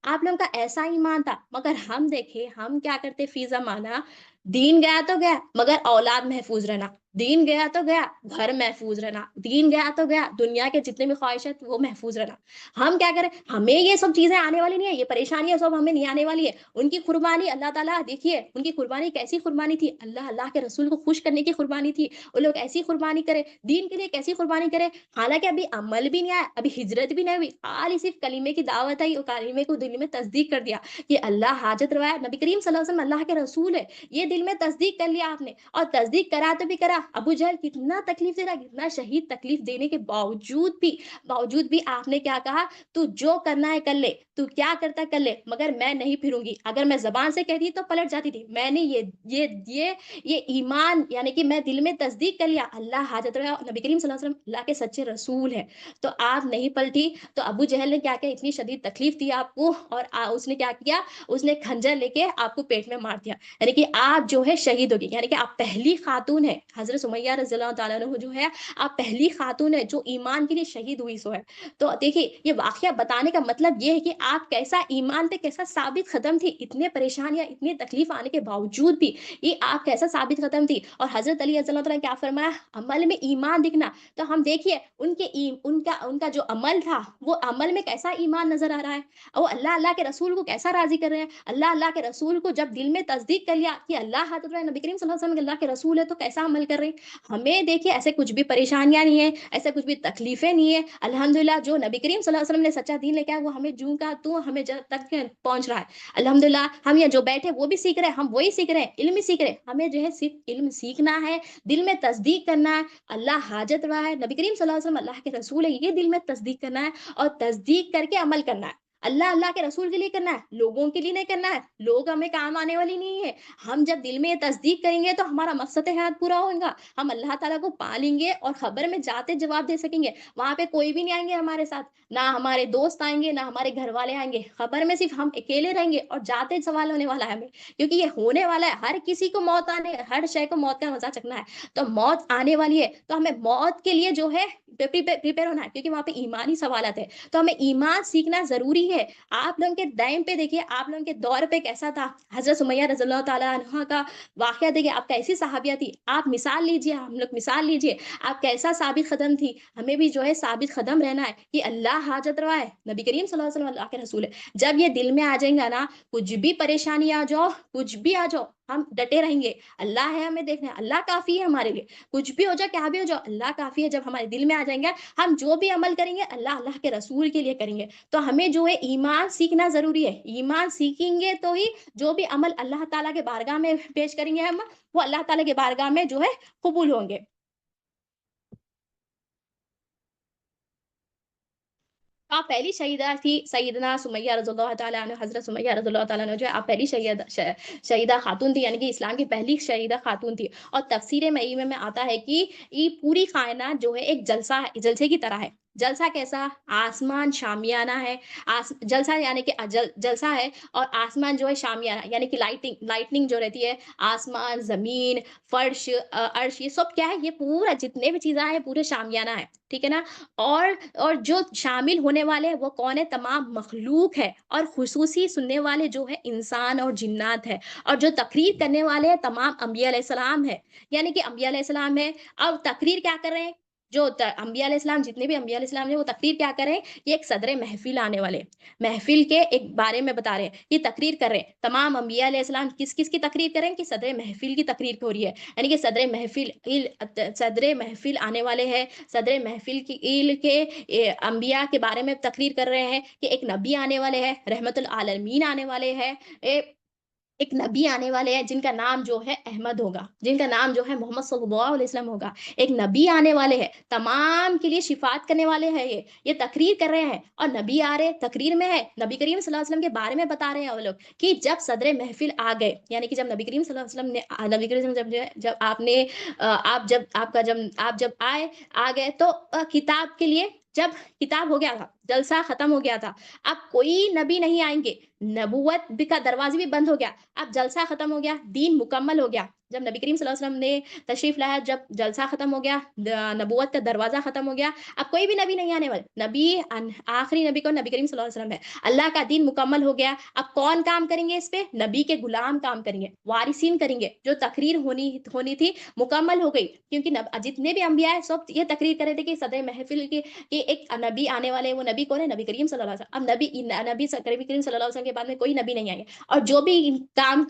آپ لوگوں کا ایسا ایمان تھا، مگر ہم دیکھے ہم کیا کرتے فی زمانہ، دین گیا تو گیا مگر اولاد محفوظ رہنا، دین گیا تو گیا گھر محفوظ رہنا، دین گیا تو گیا دنیا کے جتنے بھی خواہشات وہ محفوظ رہنا۔ ہم کیا کریں، ہمیں یہ سب چیزیں آنے والی نہیں ہے، یہ پریشانیاں سب ہمیں نہیں آنے والی ہے۔ ان کی قربانی اللہ تعالیٰ دیکھیے، ان کی قربانی کیسی قربانی تھی، اللہ کے رسول کو خوش کرنے کی قربانی تھی، وہ لوگ ایسی قربانی کرے، دین کے لیے کیسی قربانی کرے، حالانکہ ابھی عمل بھی نہیں آیا، ابھی ہجرت بھی نہیں ہوئی، خالی صرف کلمے کی دعوت آئی اور کلمے کو دل میں تصدیق کر دیا کہ اللہ حاجت روا ہے، نبی کریم صلی اللہ علیہ وسلم اللہ کے رسول ہے، یہ دل میں تصدیق کر لیا آپ نے، اور تصدیق کرا تو بھی کرا، ابو جہل کتنا تکلیف دے رہا، کتنا شہید تکلیف دینے کے باوجود بھی آپ نے کیا کہا، تو جو کرنا ہے کر لے، تو کیا کرتا ہے کر لے، مگر میں نہیں پھروں گی۔ اگر میں زبان سے کہتی تو پلٹ جاتی تھی، میں نے یہ ایمان، یعنی کہ میں دل میں تصدیق کر لیا اللہ حاجت روا ہے، نبی کریم صلی اللہ علیہ وسلم اللہ کے سچے رسول ہے، تو آپ نہیں پلٹی۔ تو ابو جہل نے کیا کیا، اتنی شدید تکلیف دی آپ کو، اور اس نے کیا کیا، اس نے کھنجر لے کے آپ کو پیٹ میں مار دیا، یعنی کہ آپ جو ہے شہید ہوگی، یعنی کہ آپ پہلی خاتون ہے، حضرت سمیہ رضی اللہ تعالیٰ عنہ جو ہے آپ پہلی خاتون ہے جو ایمان کے لیے شہید ہوئی سو ہے۔ تو دیکھیے یہ واقعہ بتانے کا مطلب یہ ہے کہ آپ کیسا ایمان پہ کیسا ثابت قدم تھی، اتنے پریشانیاں اتنی تکلیف آنے کے باوجود بھی یہ آپ کیسا ثابت قدم تھی۔ اور حضرت علی رضی اللہ تعالیٰ نے کیا فرمایا، عمل میں ایمان دکھنا، تو ہم دیکھیے ان کا جو عمل تھا وہ عمل میں کیسا ایمان نظر آ رہا ہے، وہ اللہ کے رسول کو کیسا راضی کر رہے ہیں، اللہ کے رسول کو جب دل میں تصدیق کر لیا کہ اللہ حضرت نبی کریم صلی اللہ علیہ وسلم اللہ کے رسول ہے تو کیسا عمل کر رہے ہیں۔ ہمیں دیکھیے ایسے کچھ بھی پریشانیاں نہیں ہیں، ایسے کچھ بھی تکلیفیں نہیں ہیں، الحمدللہ جو نبی کریم صلی اللہ علیہ وسلم نے سچا دین لے کے آیا وہ ہمیں جوں کا تو ہمیں تک پہنچ رہا ہے، الحمدللہ۔ ہم یہ جو بیٹھے وہ بھی سیکھ رہے ہیں، ہم وہی سیکھ رہے ہیں، علم ہی سیکھ رہے ہیں، ہمیں جو ہے صرف علم سیکھنا ہے، دل میں تصدیق کرنا ہے اللہ حاجت روا ہے، نبی کریم صلی اللہ علیہ وسلم اللہ کے رسول ہے، یہ دل میں تصدیق کرنا ہے، اور تصدیق کر کے عمل کرنا ہے۔ اللہ اللہ کے رسول کے لیے کرنا ہے، لوگوں کے لیے نہیں کرنا ہے، لوگ ہمیں کام آنے والی نہیں ہے۔ ہم جب دل میں یہ تصدیق کریں گے تو ہمارا مقصد حیات پورا ہوگا، ہم اللہ تعالیٰ کو پا لیں گے اور خبر میں جاتے جواب دے سکیں گے۔ وہاں پہ کوئی بھی نہیں آئیں گے ہمارے ساتھ، نہ ہمارے دوست آئیں گے، نہ ہمارے گھر والے آئیں گے، خبر میں صرف ہم اکیلے رہیں گے اور جاتے سوال ہونے والا ہے ہمیں، کیونکہ یہ ہونے والا ہے، ہر کسی کو موت آنے، ہر شے کو موت کا مزہ چکھنا ہے۔ تو موت آنے والی ہے تو ہمیں موت کے لیے جو ہے پریپیئر ہونا ہے، کیونکہ وہاں پہ ایمانی سوالات ہے، تو ہمیں ایمان سیکھنا ضروری ہے۔ آپ لوگوں کے ٹائم پہ دیکھیے، آپ لوگوں کے دور پہ کیسا تھا، حضرت سمیہ رضی اللہ تعالیٰ عنہا کا واقعہ دیکھیے، آپ کیسی صحابیہ تھی، آپ مثال لیجیے، ہم لوگ مثال لیجیے، آپ کیسا ثابت قدم تھی۔ ہمیں بھی جو ہے ثابت قدم رہنا ہے کہ اللہ حاجت روا ہے، نبی کریم صلی اللہ علیہ وسلم اللہ کے رسول ہے۔ جب یہ دل میں آ جائیں گا نا، کچھ بھی پریشانی آ جاؤ، کچھ بھی آ جاؤ، ہم ڈٹے رہیں گے، اللہ ہے ہمیں دیکھنا ہے، اللہ کافی ہے ہمارے لیے، کچھ بھی ہو جائے، کیا بھی ہو جائے، اللہ کافی ہے۔ جب ہمارے دل میں آ جائیں گے، ہم جو بھی عمل کریں گے اللہ اللہ کے رسول کے لیے کریں گے۔ تو ہمیں جو ہے ایمان سیکھنا ضروری ہے، ایمان سیکھیں گے تو ہی جو بھی عمل اللہ تعالیٰ کے بارگاہ میں پیش کریں گے ہم، وہ اللہ تعالیٰ کے بارگاہ میں جو ہے قبول ہوں گے۔ آپ پہلی شہیدہ تھی سیدنا سمیہ رضی اللہ تعالیٰ عنہ، حضرت سمیہ رضی اللہ تعالیٰ عنہ جو ہے آپ پہلی شہیدہ خاتون تھی، یعنی کہ اسلام کی پہلی شہیدہ خاتون تھی۔ اور تفسیر معیمہ میں آتا ہے کہ یہ پوری کائنات جو ہے ایک جلسہ ہے، جلسے کی طرح ہے۔ جلسہ کیسا؟ آسمان شامیانہ ہے، جلسہ یعنی کہ جلسہ ہے، اور آسمان جو ہے شامیانہ یعنی کہ لائٹنگ جو رہتی ہے، آسمان، زمین، فرش، عرش، یہ سب کیا ہے، یہ پورا جتنے بھی چیزیں ہیں پورے شامیانہ ہے، ٹھیک ہے نا۔ اور جو شامل ہونے والے ہیں وہ کون ہے؟ تمام مخلوق ہے، اور خصوصی سننے والے جو ہے انسان اور جنات ہے، اور جو تقریر کرنے والے ہیں تمام انبیاء علیہ السلام ہے، یعنی کہ انبیاء علیہ السلام ہے۔ اب تقریر کیا کر رہے ہیں؟ جو انبیاء علیہ السلام، جتنے بھی انبیاء علیہ السلام ہیں وہ تقریر کیا کر رہے ہیں؟ یہ ایک صدر محفل آنے والے محفل کے ایک بارے میں بتا رہے ہیں، یہ تقریر کر رہے ہیں تمام انبیاء علیہ السلام، کس کس کی تقریر کریں کہ صدر محفل کی تقریر ہو رہی ہے، یعنی کہ صدر محفل آنے والے ہیں، صدر محفل کے انبیاء کے بارے میں تقریر کر رہے ہیں کہ ایک نبی آنے والے ہیں، رحمت العالمین آنے والے ہیں، ایک نبی آنے والے ہیں جن کا نام جو ہے احمد ہوگا، جن کا نام جو ہے محمد صلی اللہ علیہ وسلم ہوگا، ایک نبی آنے والے ہیں تمام کے لیے شفاعت کرنے والے ہیں، یہ تقریر کر رہے ہیں، اور نبی آ رہے تقریر میں ہے، نبی کریم صلی اللہ علیہ وسلم کے بارے میں بتا رہے ہیں وہ لوگ کہ جب صدر محفل آ گئے، یعنی کہ جب نبی کریم صلی اللہ علیہ وسلم نے، نبی کریم صلی اللہ علیہ وسلم جب آپ نے آپ جب آ گئے تو کتاب کے لیے، جب کتاب ہو گیا تھا، جلسہ ختم ہو گیا تھا، اب کوئی نبی نہیں آئیں گے، نبوت بھی کا دروازے بھی بند ہو گیا، اب جلسہ ختم ہو گیا، دین مکمل ہو گیا۔ جب نبی کریم صلی اللہ علیہ وسلم نے تشریف لایا، جب جلسہ ختم ہو گیا، نبوت کا دروازہ ختم ہو گیا، اب کوئی بھی نبی نہیں آنے والے، آخری نبی کو نبی کریم صلی اللہ علیہ وسلم ہے، اللہ کا دین مکمل ہو گیا، اب کون کام کریں گے اس پہ؟ نبی کے غلام کام کریں گے، وارثین کریں گے، جو تقریر ہونی تھی مکمل ہو گئی، کیونکہ جتنے بھی انبیاء ہیں سب یہ تقریر کر رہے تھے کہ صدر محفل کی کہ ایک نبی آنے والے، وہ نبی کون ہے؟ نبی کریم صلی اللہ علیہ وسلم۔ اب نبی کریم صلی اللہ علیہ وسلم کے بعد میں کوئی نبی نہیں آئے گے، اور جو بھی کام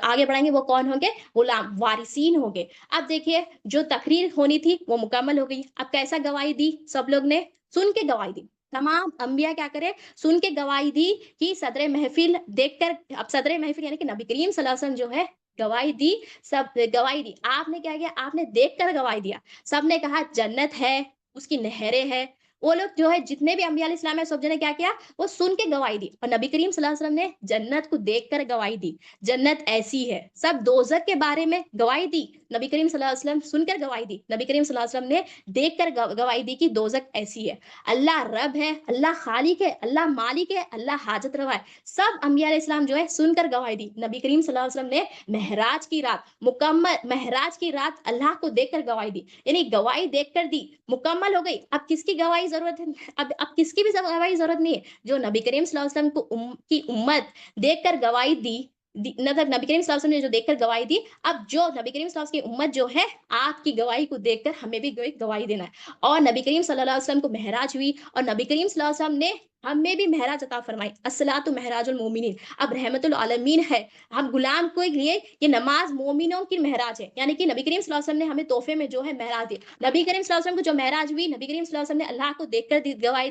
آگے بڑھائیں گے وہ کون ہوں گے؟ غلام، وارثین ہوں گے۔ اب دیکھیے، جو تقریر ہونی تھی وہ مکمل ہو گئی، اب کیسا گواہی دی؟ سب لوگ نے سن کے گواہی دی، تمام انبیاء کیا کرے؟ سن کے گواہی دی کہ صدر محفل دیکھ کر، اب صدر محفل یعنی کہ نبی کریم صلی اللہ علیہ وسلم جو ہے گواہی دی، سب گواہی دی، آپ نے کیا کیا؟ آپ نے دیکھ کر گواہی دیا، سب نے کہا جنت ہے، اس کی نہریں ہے، وہ لوگ جو ہے جتنے بھی انبیاء علیہ السلام ہے سب نے کیا کیا؟ وہ سن کے گواہی دی، اور نبی کریم صلی اللہ علیہ وسلم نے جنت کو دیکھ کر گواہی دی، جنت ایسی ہے، سب دوزخ کے بارے میں گواہی دی، نبی کریم صلی اللہ علیہ وسلم سن کر گواہی دی، نبی کریم صلی اللہ علیہ وسلم نے دیکھ کر گواہی دی کہ دوزخ ایسی ہے، اللہ رب ہے، اللہ خالق ہے، اللہ مالک ہے، اللہ حاجت روا ہے، سب انبیاء علیہ السلام جو ہے سن کر گواہی دی، نبی کریم صلی اللہ علیہ وسلم نے معراج کی رات، مکمل معراج کی رات اللہ کو دیکھ کر گواہی دی، یعنی گواہی دیکھ کر دی، مکمل ہو گئی، اب کس کی گواہی ضرورت ہے؟ اب کس کی بھی گواہی ضرورت نہیں ہے، جو نبی کریم صلی اللہ علیہ وسلم کو کی امت دیکھ کر گواہی مطلب نبی کریم صلی اللہ علیہ وسلم نے جو دیکھ کر گواہی دی، اب جو نبی کریم صلی اللہ علیہ وسلم کی امت جو ہے آپ کی گواہی کو دیکھ کر ہمیں بھی گواہی دینا ہے، اور نبی کریم صلی اللہ علیہ وسلم کو معراج ہوئی، اور نبی کریم صلی اللہ علیہ وسلم نے ہمیں بھی معراج عطا فرمائی، الصلاۃ معراج المومنین، اب رحمت العالمین ہے، ہم غلام کو لیے یہ نماز مومنوں کی معراج ہے، یعنی کہ نبی کریم صلی اللہ علیہ وسلم نے ہمیں تحفے میں جو ہے معراج دی، نبی کریم صلی اللہ علیہ وسلم کو جو معراج ہوئی، نبی کریم صلی اللہ علیہ وسلم نے اللہ کو دیکھ کر گواہی،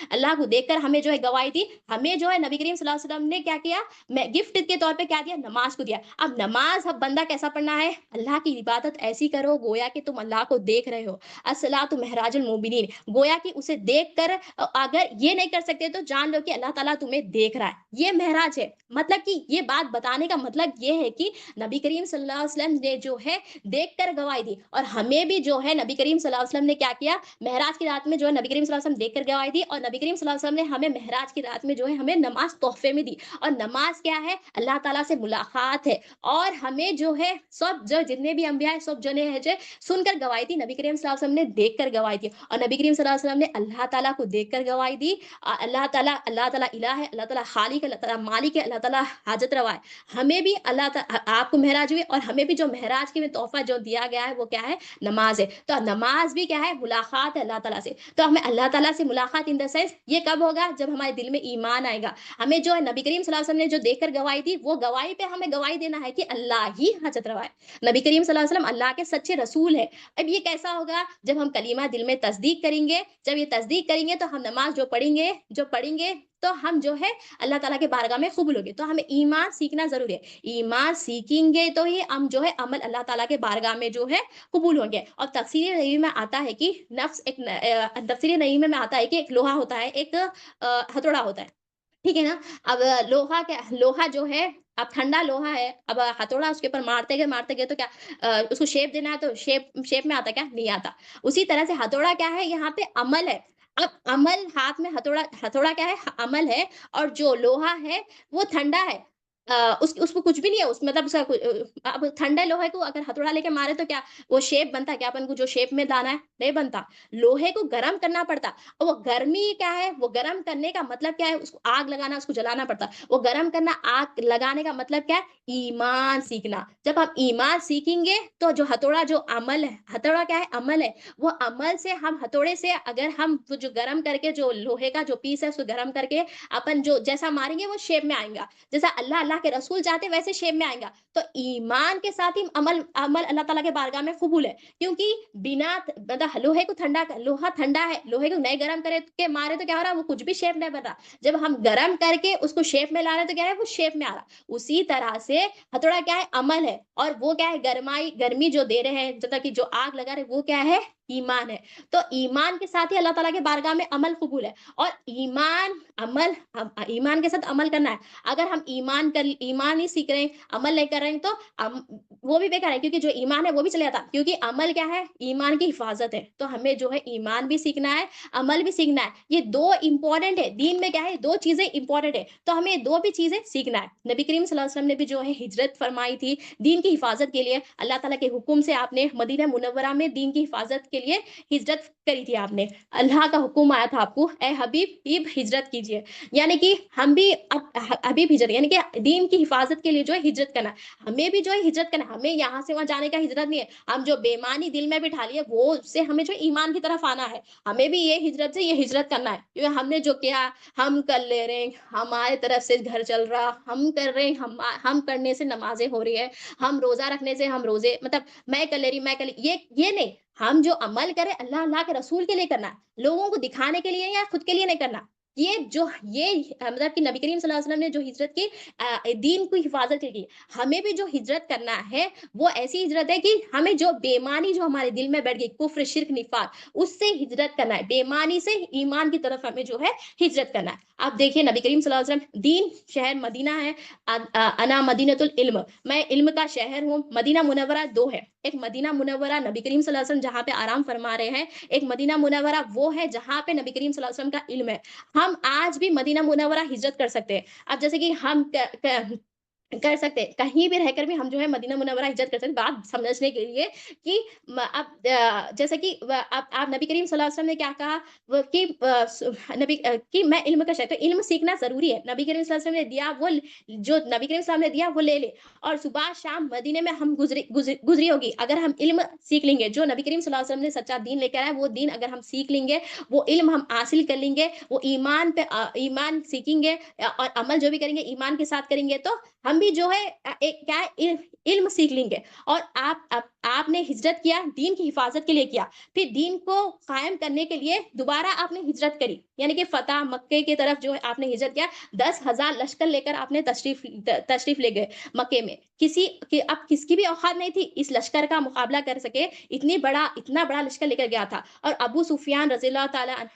اللہ کو دیکھ کر ہمیں جو ہے گواہی دی، ہمیں جو ہے نبی کریم صلی اللہ علیہ وسلم نے کیا کیا؟ گفٹ کے طور پہ کیا دیا؟ نماز کو دیا، اب نماز اب بندہ کیسا پڑھنا ہے؟ اللہ کی عبادت ایسی کرو گویا کہ تم اللہ کو دیکھ رہے ہو، الصلاۃ معراج المومنین، گویا کہ اسے دیکھ کر، اگر یہ نہیں کر سکتے ہیں تو جان لو کہ اللہ تعالیٰ تمہیں دیکھ رہا ہے. یہ معراج ہے. مطلب کہ یہ بات بتانے کا مطلب یہ ہے کہ نبی کریم صلی اللہ علیہ وسلم نے جو ہے دیکھ کر گواہی دی, اور ہمیں بھی جو ہے نبی کریم صلی اللہ علیہ وسلم نے کیا کیا, معراج کی رات میں جو ہے نبی کریم صلی اللہ علیہ وسلم دیکھ کر گواہی دی, اور نبی کریم صلی اللہ علیہ وسلم نے ہمیں معراج کی رات میں جو ہے ہمیں نماز تحفے میں دی. اور نماز کیا ہے؟ اللہ تعالیٰ سے ملاقات ہے. اور ہمیں جو ہے سب جو جتنے بھی انبیاء ہیں سب جو ہے سن کر گواہی دی, نبی کریم صلی اللہ علیہ وسلم نے دیکھ کر گواہی دی, اور نبی کریم صلی اللہ علیہ وسلم نے اللہ تعالیٰ کو دیکھ کر گواہی دی. اللہ تعالیٰ الہ ہے, اللہ تعالیٰ خالق ہے, اللہ تعالیٰ مالک ہے, اللہ تعالیٰ حاجت روا ہے. ہمیں بھی اللہ تعالیٰ, آپ کو معراج ہوئی اور ہمیں بھی جو معراج کے تحفہ جو دیا گیا ہے وہ کیا ہے؟ نماز ہے. تو نماز بھی کیا ہے؟ ملاقات ہے اللہ تعالیٰ سے. تو ہمیں اللہ تعالیٰ سے ملاقات ان دا سینس یہ کب ہوگا؟ جب ہمارے دل میں ایمان آئے گا. ہمیں جو ہے نبی کریم صلی اللہ علیہ وسلم نے جو دیکھ کر گواہی دی, وہ گواہی پہ ہمیں گواہی دینا ہے کہ اللہ ہی حاجت روا ہے. نبی کریم صلی اللہ علیہ وسلم اللہ کے سچے رسول ہے. اب یہ کیسا ہوگا؟ جب ہم کلمہ دل میں تصدیق کریں گے. جب یہ تصدیق کریں گے تو ہم نماز جو پڑھیں گے تو ہم جو ہے اللہ تعالیٰ کے بارگاہ میں قبول ہوگے. تو ہمیں ایمان سیکھنا ضروری ہے. ایمان سیکھیں گے تو ہی ہم جو ہے عمل اللہ تعالیٰ کے بارگاہ میں جو ہے قبول ہوں گے. اور تفسیر نبوی میں آتا ہے کہ تفسیر نبوی میں آتا ہے کہ ایک لوہا ہوتا ہے, ایک ہتھوڑا ہوتا ہے, ٹھیک ہے نا. اب لوہا جو ہے, اب ٹھنڈا لوہا ہے, اب ہتھوڑا اس کے اوپر مارتے گئے تو کیا اس کو شیپ دینا ہے, تو شیپ میں آتا, کیا نہیں آتا. اسی طرح سے ہتھوڑا کیا ہے؟ یہاں پہ عمل ہے. اب عمل ہاتھ میں ہتھوڑا کیا ہے؟ عمل ہے. اور جو لوہا ہے وہ ٹھنڈا ہے, اس کو کچھ بھی نہیں ہے, اس مطلب اب ٹھنڈے لوہے کو اگر ہتھوڑا لے کے مارے تو کیا وہ شیپ بنتا ہے؟ کیا اپن کو جو شیپ میں دانا ہے نہیں بنتا. لوہے کو گرم کرنا پڑتا, اور وہ گرمی کیا ہے؟ وہ گرم کرنے کا مطلب کیا ہے؟ اس کو آگ لگانا, اس کو جلانا پڑتا. وہ گرم کرنا, آگ لگانے کا مطلب کیا ہے؟ ایمان سیکھنا. جب ہم ایمان سیکھیں گے تو جو ہتھوڑا جو عمل ہے, ہتھوڑا کیا ہے؟ عمل ہے. وہ عمل سے ہم ہتھوڑے سے اگر ہم وہ جو گرم کر کے جو لوہے کا جو پیس ہے اس کو گرم کر کے اپن جو جیسا ماریں گے وہ شیپ میں آئیں گا, جیسا اللہ کے رسول چاہتے ویسے شیپ میں آئیں گا. تو ایمان کے ساتھ ہی عمل اللہ تعالیٰ کے بارگاہ میں قبول ہے. کیونکہ بنا مطلب لوہے کو لوہا ٹھنڈا ہے, لوہے کو نہیں گرم کرے کے مارے تو کیا ہو رہا؟ وہ کچھ بھی شیپ نہیں بن رہا. جب ہم گرم کر کے اس کو شیپ میں لا رہے تو کیا ہے؟ وہ شیپ میں آ رہا. اسی طرح سے ہتھوڑا کیا ہے؟ عمل ہے. اور وہ کیا ہے؟ گرمی جو دے رہے ہیں, جیسا کہ جو آگ لگا رہے, وہ کیا ہے؟ ایمان ہے. تو ایمان کے ساتھ ہی اللہ تعالیٰ کے بارگاہ میں عمل قبول ہے. اور ایمان کے ساتھ عمل کرنا ہے. اگر ہم ایمان ہی سیکھ رہے ہیں, عمل نہیں کر رہے ہیں, تو وہ بھی بیکار ہے. کیونکہ جو ایمان ہے وہ بھی چلے جاتا. کیونکہ عمل کیا ہے؟ ایمان کی حفاظت ہے. تو ہمیں جو ہے ایمان بھی سیکھنا ہے, عمل بھی سیکھنا ہے. یہ دو امپورٹنٹ ہے دین میں. کیا ہے؟ دو چیزیں امپورٹنٹ ہے. تو ہمیں دو بھی چیزیں سیکھنا ہے. نبی کریم صلی اللہ علیہ وسلم نے بھی جو ہے ہجرت فرمائی تھی دین کی حفاظت کے لیے. اللہ تعالیٰ کے حکم سے آپ نے مدینہ منورہ میں دین کی حفاظت کے لیے ہجرت کری تھی. آپ نے, اللہ کا حکم آیا تھا آپ کو, اے حبیب ہجرت کیجیے. یعنی کہ ہم بھی حبیب ہجرت, یعنی کہ دین کی حفاظت کے لیے جو ہے ہجرت کرنا. ہمیں بھی جو ہے ہجرت کرنا. ہمیں یہاں سے وہاں جانے کا ہجرت نہیں ہے. ہم جو بےمانی دل میں بٹھا لیے وہ سے ہمیں جو ایمان کی طرف آنا ہے. ہمیں بھی یہ ہجرت سے یہ ہجرت کرنا ہے. کیونکہ ہم نے جو کیا ہم کر لے رہے ہیں, ہمارے طرف سے گھر چل رہا, ہم کر رہے ہیں, ہم کرنے سے نمازیں ہو رہی ہے, ہم روزہ رکھنے سے ہم روزے مطلب میں کر لے رہی, یہ نہیں. ہم جو عمل کرے اللہ کے رسول کے لیے کرنا ہے, لوگوں کو دکھانے کے لیے یا خود کے لیے نہیں کرنا. یہ مطلب کہ نبی کریم صلی اللہ علیہ وسلم نے جو ہجرت کی دین کی حفاظت کے لیے, ہمیں بھی جو ہجرت کرنا ہے وہ ایسی ہجرت ہے کہ ہمیں جو بےمانی جو ہمارے دل میں بیٹھ گئی, کفر شرک نفاق, اس سے ہجرت کرنا ہے. بےمانی سے ایمان کی طرف ہمیں جو ہے ہجرت کرنا ہے. آپ دیکھیے نبی کریم صلی اللہ علیہ وسلم, دین شہر مدینہ ہے, انا مدینۃ العلم, میں علم کا شہر ہوں. مدینہ منورہ دو ہے, ایک مدینہ منورہ نبی کریم صلی اللہ علیہ وسلم جہاں پہ آرام فرما رہے ہیں, ایک مدینہ منورہ وہ ہے جہاں پہ نبی کریم صلی اللہ علیہ وسلم کا علم ہے. ہم آج بھی مدینہ منورہ ہجرت کر سکتے ہیں. اب جیسے کہ ہم کر سکتے کہیں بھی رہ کر بھی ہم جو ہے مدینہ منورہ ہجرت کر سکتے. بات سمجھنے کے لیے کہ اب جیسے کہ آپ نبی کریم صلی اللہ علیہ وسلم نے کیا کہا کہ میں علم کا شہر, تو علم سیکھنا ضروری ہے. نبی کریم صلی اللہ علیہ وسلم نے دیا, وہ جو نبی کریم صلی اللہ علیہ وسلم نے دیا وہ لے لے. اور صبح شام مدینے میں ہم گزری ہوگی اگر ہم علم سیکھ لیں گے. جو نبی کریم صلی اللہ علیہ وسلم نے سچا دین لے کر آیا وہ دین اگر ہم سیکھ لیں گے, وہ علم ہم حاصل کر لیں گے, وہ ایمان سیکھیں گے اور عمل جو بھی کریں گے ایمان کے ساتھ کریں گے, تو ہم بھی جو ہے کیا علم سیکھ لیں گے. اور آپ نے ہجرت کیا دین کی حفاظت کے لیے کیا, پھر دین کو قائم کرنے کے لیے دوبارہ آپ نے ہجرت کری, یعنی کہ فتح مکے کی طرف جو ہے آپ نے ہجرت کیا. 10,000 لشکر لے کر آپ نے تشریف لے گئے مکے میں. اب کس کی بھی اوقات نہیں تھی اس لشکر کا مقابلہ کر سکے, اتنا بڑا لشکر لے کر گیا تھا. اور ابو سفیان رضی اللہ تعالی عنہ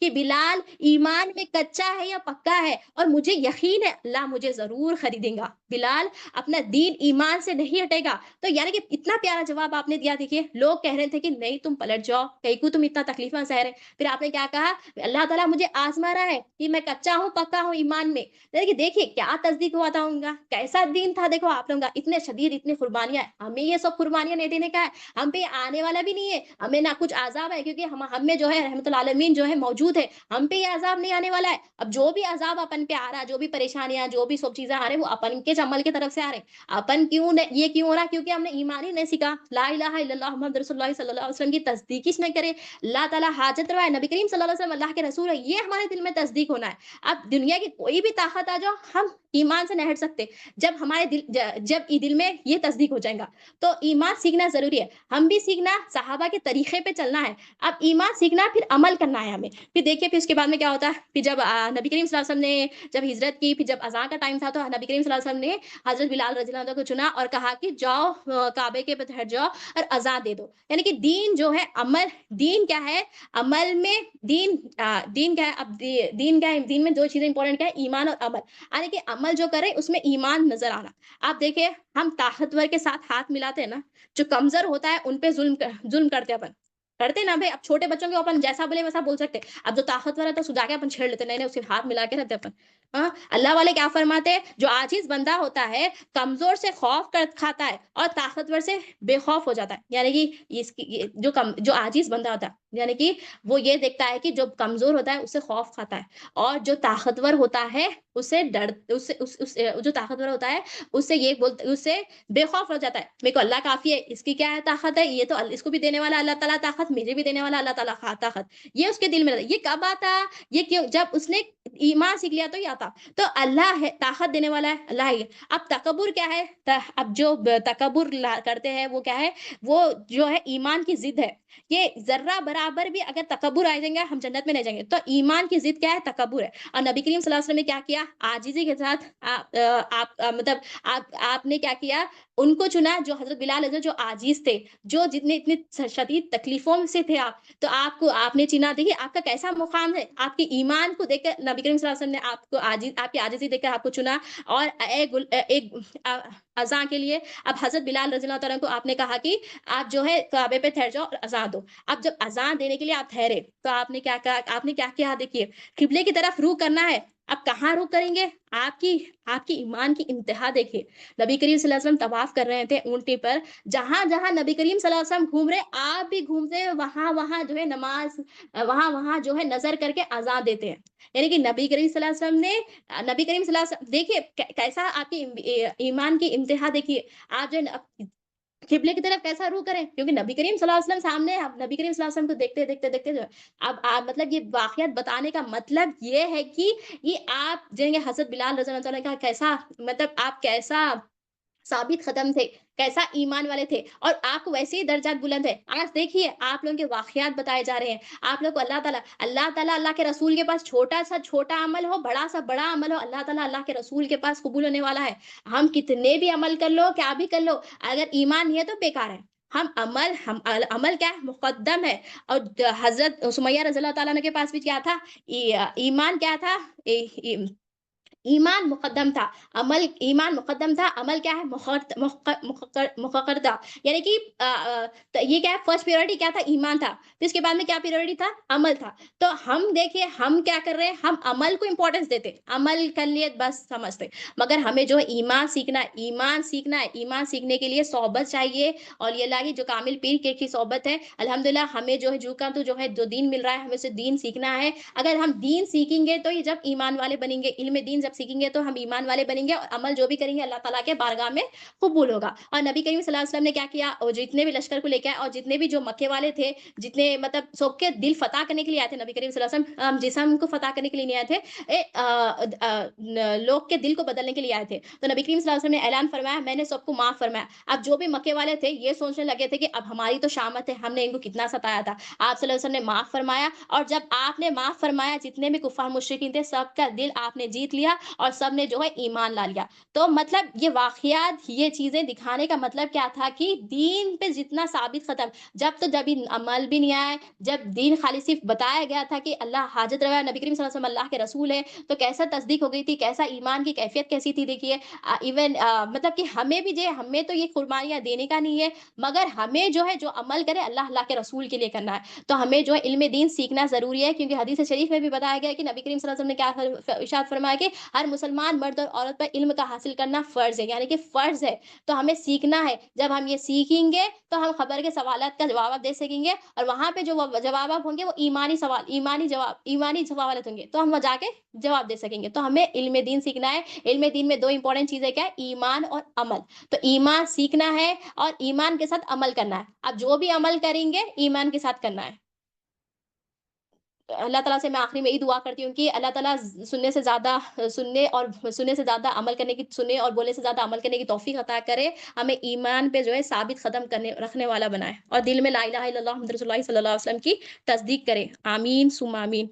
کہ بلال ایمان میں کچا ہے یا پکا ہے، اور مجھے یقین ہے اللہ مجھے ضرور خریدیں گا، بلال اپنا دین ایمان سے نہیں ہٹے گا۔ تو یعنی کہ اتنا پیارا جواب آپ نے دیا، دیکھیے لوگ کہہ رہے تھے کہ نہیں تم پلٹ جاؤ، کہیں کو تم اتنا تکلیفیں سہ رہے، پھر آپ نے کیا کہا، اللہ تعالیٰ مجھے آزما رہا ہے کہ میں کچا ہوں پکا ہوں ایمان میں۔ دیکھیے کیا تصدیق ہوا تھا ان کا، کیسا دین تھا، دیکھو آپ لوگوں کا اتنے شدید، اتنی قربانیاں، ہمیں یہ سب قربانیاں نہیں دینے کا ہے، ہم پہ یہ آنے والا بھی نہیں ہے، ہمیں نہ کچھ عذاب ہے، کیونکہ ہم میں جو ہے رحمت العالمین جو ہے موجود ہے، ہم پہ یہ عذاب نہیں آنے والا ہے۔ اب جو بھی عذاب اپن پہ آ رہا ہے، جو بھی پریشانیاں، جو بھی سب چیزیں آ رہی ہیں، وہ اپن کے عمل کی طرف سے آ رہے ہیں۔ اپن یہ کیوں ہو رہا ہے؟ کیونکہ ہم نے ایمان ہی نہیں سیکھا، لا الہ الا اللہ محمد رسول اللہ صلی اللہ علیہ وسلم کی تصدیق ہی نہیں کرے، اللہ تعالیٰ حاجت روا ہے، نبی کریم صلی اللہ علیہ وسلم اللہ کے رسول ہے، یہ ہمارے دل میں تصدیق ہونا ہے۔ اب دنیا کی کوئی بھی طاقت آ جاؤ، ہم ایمان سے نہیں ہٹ سکتے جب ہمارے جب دل میں یہ تصدیق ہو جائے گا۔ تو ایمان سیکھنا ضروری ہے، ہم بھی سیکھنا، صحابہ کے طریقے پہ چلنا ہے۔ اب ایمان سیکھنا پھر عمل کرنا ہے ہمیں۔ پھر دیکھیے پھر اس کے بعد میں کیا ہوتا ہے، پھر جب نبی کریم صلی اللہ علیہ وسلم نے جب ہجرت کی، پھر جب اذان کا ٹائم تھا، تو نبی کریم صلی اللہ علیہ وسلم نے حضرت بلال رضی اللہ عنہ کو چنا اور کہا کہ جاؤ کعبے کے پاس ہٹ جاؤ اور اذان دے دو۔ یعنی کہ دین جو ہے عمل، دین کیا ہے عمل میں، دین کیا ہے، اب دین کیا ہے، دین میں دو چیزیں امپورٹنٹ کیا ہے، ایمان اور عمل، یعنی کہ عمل جو کرے اس میں ایمان نظر آنا۔ آپ دیکھیں ہم طاقتور کے ساتھ ہاتھ ملاتے ہیں نا، جو کمزور ہوتا ہے ان پہ ظلم کرتے اپن، کرتے نا بھائی، اب چھوٹے بچوں کے اپن جیسا بولے ویسا بول سکتے، اب جو طاقتور ہے تو سجا کے اپن چھیڑ لیتے، نہیں نہیں اس کے ہاتھ ملا کے رہتے اپن۔ ہاں اللہ والے کیا فرماتے ہیں، جو عاجز بندہ ہوتا ہے کمزور سے خوف کھاتا ہے اور طاقتور سے بے خوف ہو جاتا ہے۔ یعنی کہ جو عاجز بندہ ہوتا ہے، یعنی کہ وہ یہ دیکھتا ہے کہ جو کمزور ہوتا ہے اس سے خوف کھاتا ہے، اور جو طاقتور ہوتا ہے اسے جو طاقتور ہوتا ہے اس سے یہ بولتا، اس سے بے خوف ہو جاتا ہے، میرے کو اللہ کافی ہے، اس کی کیا ہے طاقت ہے، یہ تو اس کو بھی دینے والا اللہ تعالیٰ طاقت، مجھے بھی دینے والا اللہ تعالیٰ طاقت، یہ اس کے دل میں رہتا ہے۔ یہ کب آتا، یہ کیوں، جب اس نے ایمان سیکھ لیا تو یہ آتا۔ تو اللہ ہے طاقت دینے والا ہے، اللہ ہی ہے۔ اب تکبر کیا ہے، اب جو تکبر کرتے ہیں وہ کیا ہے، وہ جو ہے ایمان کی ضد ہے۔ یہ ذرہ برابر بھی اگر تکبر آ جائیں گے ہم جنت میں نہیں جائیں گے۔ تو ایمان کی ضد کیا ہے، تکبر ہے۔ اور نبی کریم صلی اللہ علیہ وسلم نے کیا کیا، عاجزی کے ساتھ آپ نے کیا کیا، ان کو چنا جو حضرت بلال حضرت جو عاجز تھے، جو جتنے اتنی شدید تکلیفوں سے تھے آپ، تو آپ نے چنا۔ دیکھیے آپ کا کیسا مقام ہے، آپ کے ایمان کو دیکھ کر نبی کریم صلی اللہ علیہ وسلم نے آپ کی عاجزی دیکھ کر آپ کو چنا، اور ایک اذان کے لیے اب حضرت بلال رضی اللہ تعالیٰ کو آپ نے کہا کہ آپ جو ہے کعبے پہ ٹھہر جاؤ اور اذان دو۔ اب جب اذان دینے کے لیے آپ ٹھہرے تو آپ نے کیا کہا، آپ نے کیا کیا، دیکھیے قبلے کی طرف روح کرنا ہے۔ اب کہاں روح کریں گے، آپ کی ایمان کی انتہا دیکھیے، نبی کریم صلی اللہ علیہ وسلم طواف کر رہے تھے اونٹی پر، جہاں جہاں نبی کریم صلی اللہ علیہ وسلم گھوم رہے آپ بھی گھومتے، وہاں جو ہے نماز، وہاں جو ہے نظر کر کے اذان دیتے ہیں۔ یعنی کہ نبی کریم صلی اللہ علیہ وسلم نے، نبی کریم صلی اللہ علیہ وسلم دیکھیے کیسا آپ کی ایمان کی انتہا دیکھیے، آپ جو قبلے کی طرف کیسا روح کریں، کیونکہ نبی کریم صلی اللہ علیہ وسلم سامنے ہے، نبی کریم صلی اللہ علیہ وسلم کو دیکھتے دیکھتے دیکھتے جو اب آپ مطلب یہ واقعات بتانے کا مطلب یہ ہے کہ یہ آپ جائیں گے حضرت بلال رضی اللہ عنہ کا کیسا، مطلب آپ کیسا ثابت قدم تھے، کیسا ایمان والے تھے، اور آپ کو ویسے ہی درجات بلند ہے۔ آج دیکھیے آپ لوگوں کے واقعات بتائے جا رہے ہیں، آپ لوگ کو اللہ تعالیٰ اللہ کے رسول کے پاس چھوٹا سا چھوٹا عمل ہو، بڑا سا بڑا عمل ہو، اللہ تعالیٰ اللہ کے رسول کے پاس قبول ہونے والا ہے۔ ہم کتنے بھی عمل کر لو، کیا بھی کر لو، اگر ایمان نہیں ہے تو بیکار ہے۔ ہم عمل کیا ہے، مقدم ہے۔ اور حضرت سمیہ رضی اللہ تعالیٰ عنہ کے پاس بھی کیا تھا، ایمان کیا تھا، ایمان مقدم تھا، ایمان مقدم تھا، عمل کیا ہے، مؤخر تھا۔ یعنی کہ یہ کیا ہے، فرسٹ پیورٹی کیا تھا، ایمان تھا، پھر اس کے بعد میں کیا پیورٹی تھا، عمل تھا۔ تو ہم دیکھیے ہم کیا کر رہے ہیں، ہم عمل کو امپورٹنس دیتے، عمل کر لیے بس سمجھتے، مگر ہمیں جو ہے ایمان سیکھنا ہے، ایمان سیکھنا ہے۔ ایمان سیکھنے کے لیے صحبت چاہیے، اور یہ اللہ کی جو کامل پیر کی صحبت ہے، الحمدللہ ہمیں جو ہے جو ہے جو دین مل رہا ہے، ہمیں سے دین سیکھنا ہے۔ اگر ہم دین سیکھیں گے تو یہ جب ایمان والے بنیں گے، علم دین جب سیکھیں گے تو ہم ایمان والے بنیں گے، اور عمل جو بھی کریں گے اللہ تعالیٰ کے بارگاہ میں قبول ہوگا۔ اور نبی کریم صلی اللہ علیہ وسلم نے کیا کیا، اور جتنے بھی لشکر کو لے کے آئے، اور جتنے بھی جو مکے والے تھے، جتنے مطلب سب کے دل فتح کرنے کے لیے آئے تھے، نبی کریم صلی اللہ علیہ وسلم جسم کو فتح کرنے کے لیے نہیں آئے تھے، لوگ کے دل کو بدلنے کے لیے آئے تھے۔ تو نبی کریم صلی اللہ علیہ وسلم نے اعلان فرمایا، میں نے سب کو معاف فرمایا۔ اب جو بھی مکے والے تھے یہ سوچنے لگے تھے کہ اب ہماری تو شامت ہے، ہم نے ان کو کتنا ستایا تھا، آپ صلی اللہ علیہ وسلم نے معاف فرمایا، اور جب آپ نے معاف فرمایا جتنے بھی کفار مشرکین تھے سب کا دل آپ نے جیت لیا، اور سب نے جو ہے ایمان لا لیا۔ تو مطلب یہ واقعات، یہ چیزیں دکھانے کا مطلب کیا تھا کہ دین پہ جتنا ثابت قدم، جب عمل بھی نہیں آیا، جب دین خالی صرف بتایا گیا تھا کہ اللہ حاجت روا، نبی کریم صلی اللہ علیہ وسلم اللہ کے رسول ہے، تو کیسا تصدیق ہو گئی تھی، کیسا ایمان کی کیفیت کیسی تھی دیکھیے۔ ایون مطلب کہ ہمیں بھی ہمیں تو یہ قربانیاں دینے کا نہیں ہے، مگر ہمیں جو ہے جو عمل کرے اللہ کے رسول کے لیے کرنا ہے۔ تو ہمیں جو ہے علم دین سیکھنا ضروری ہے، کیونکہ حدیث شریف میں بھی بتایا گیا ہے کہ نبی کریم صلی اللہ علیہ وسلم نے کیا ارشاد فرمایا کہ ہر مسلمان مرد اور عورت پر علم کا حاصل کرنا فرض ہے، یعنی کہ فرض ہے۔ تو ہمیں سیکھنا ہے، جب ہم یہ سیکھیں گے تو ہم خبر کے سوالات کا جواب دے سکیں گے، اور وہاں پہ جو جواب ہوں گے وہ ایمانی سوال، ایمانی جواب، ایمانی سوالات ہوں گے، تو ہم وہاں جا کے جواب دے سکیں گے۔ تو ہمیں علم دین سیکھنا ہے۔ علم دین میں دو امپورٹنٹ چیزیں کیا ہے؟ ایمان اور عمل۔ تو ایمان سیکھنا ہے اور ایمان کے ساتھ عمل کرنا ہے۔ اب جو بھی عمل کریں گے ایمان کے ساتھ کرنا ہے۔ اللہ تعالیٰ سے میں آخری میں یہی دعا کرتی ہوں کہ اللہ تعالیٰ سننے سے زیادہ عمل کرنے کی، سننے اور بولنے سے زیادہ عمل کرنے کی توفیق عطا کرے۔ ہمیں ایمان پہ جو ہے ثابت قدم رکھنے والا بنائے، اور دل میں لا الہ الا اللہ محمد رسول اللہ صلی اللہ علیہ وسلم کی تصدیق کرے۔ آمین ثم آمین۔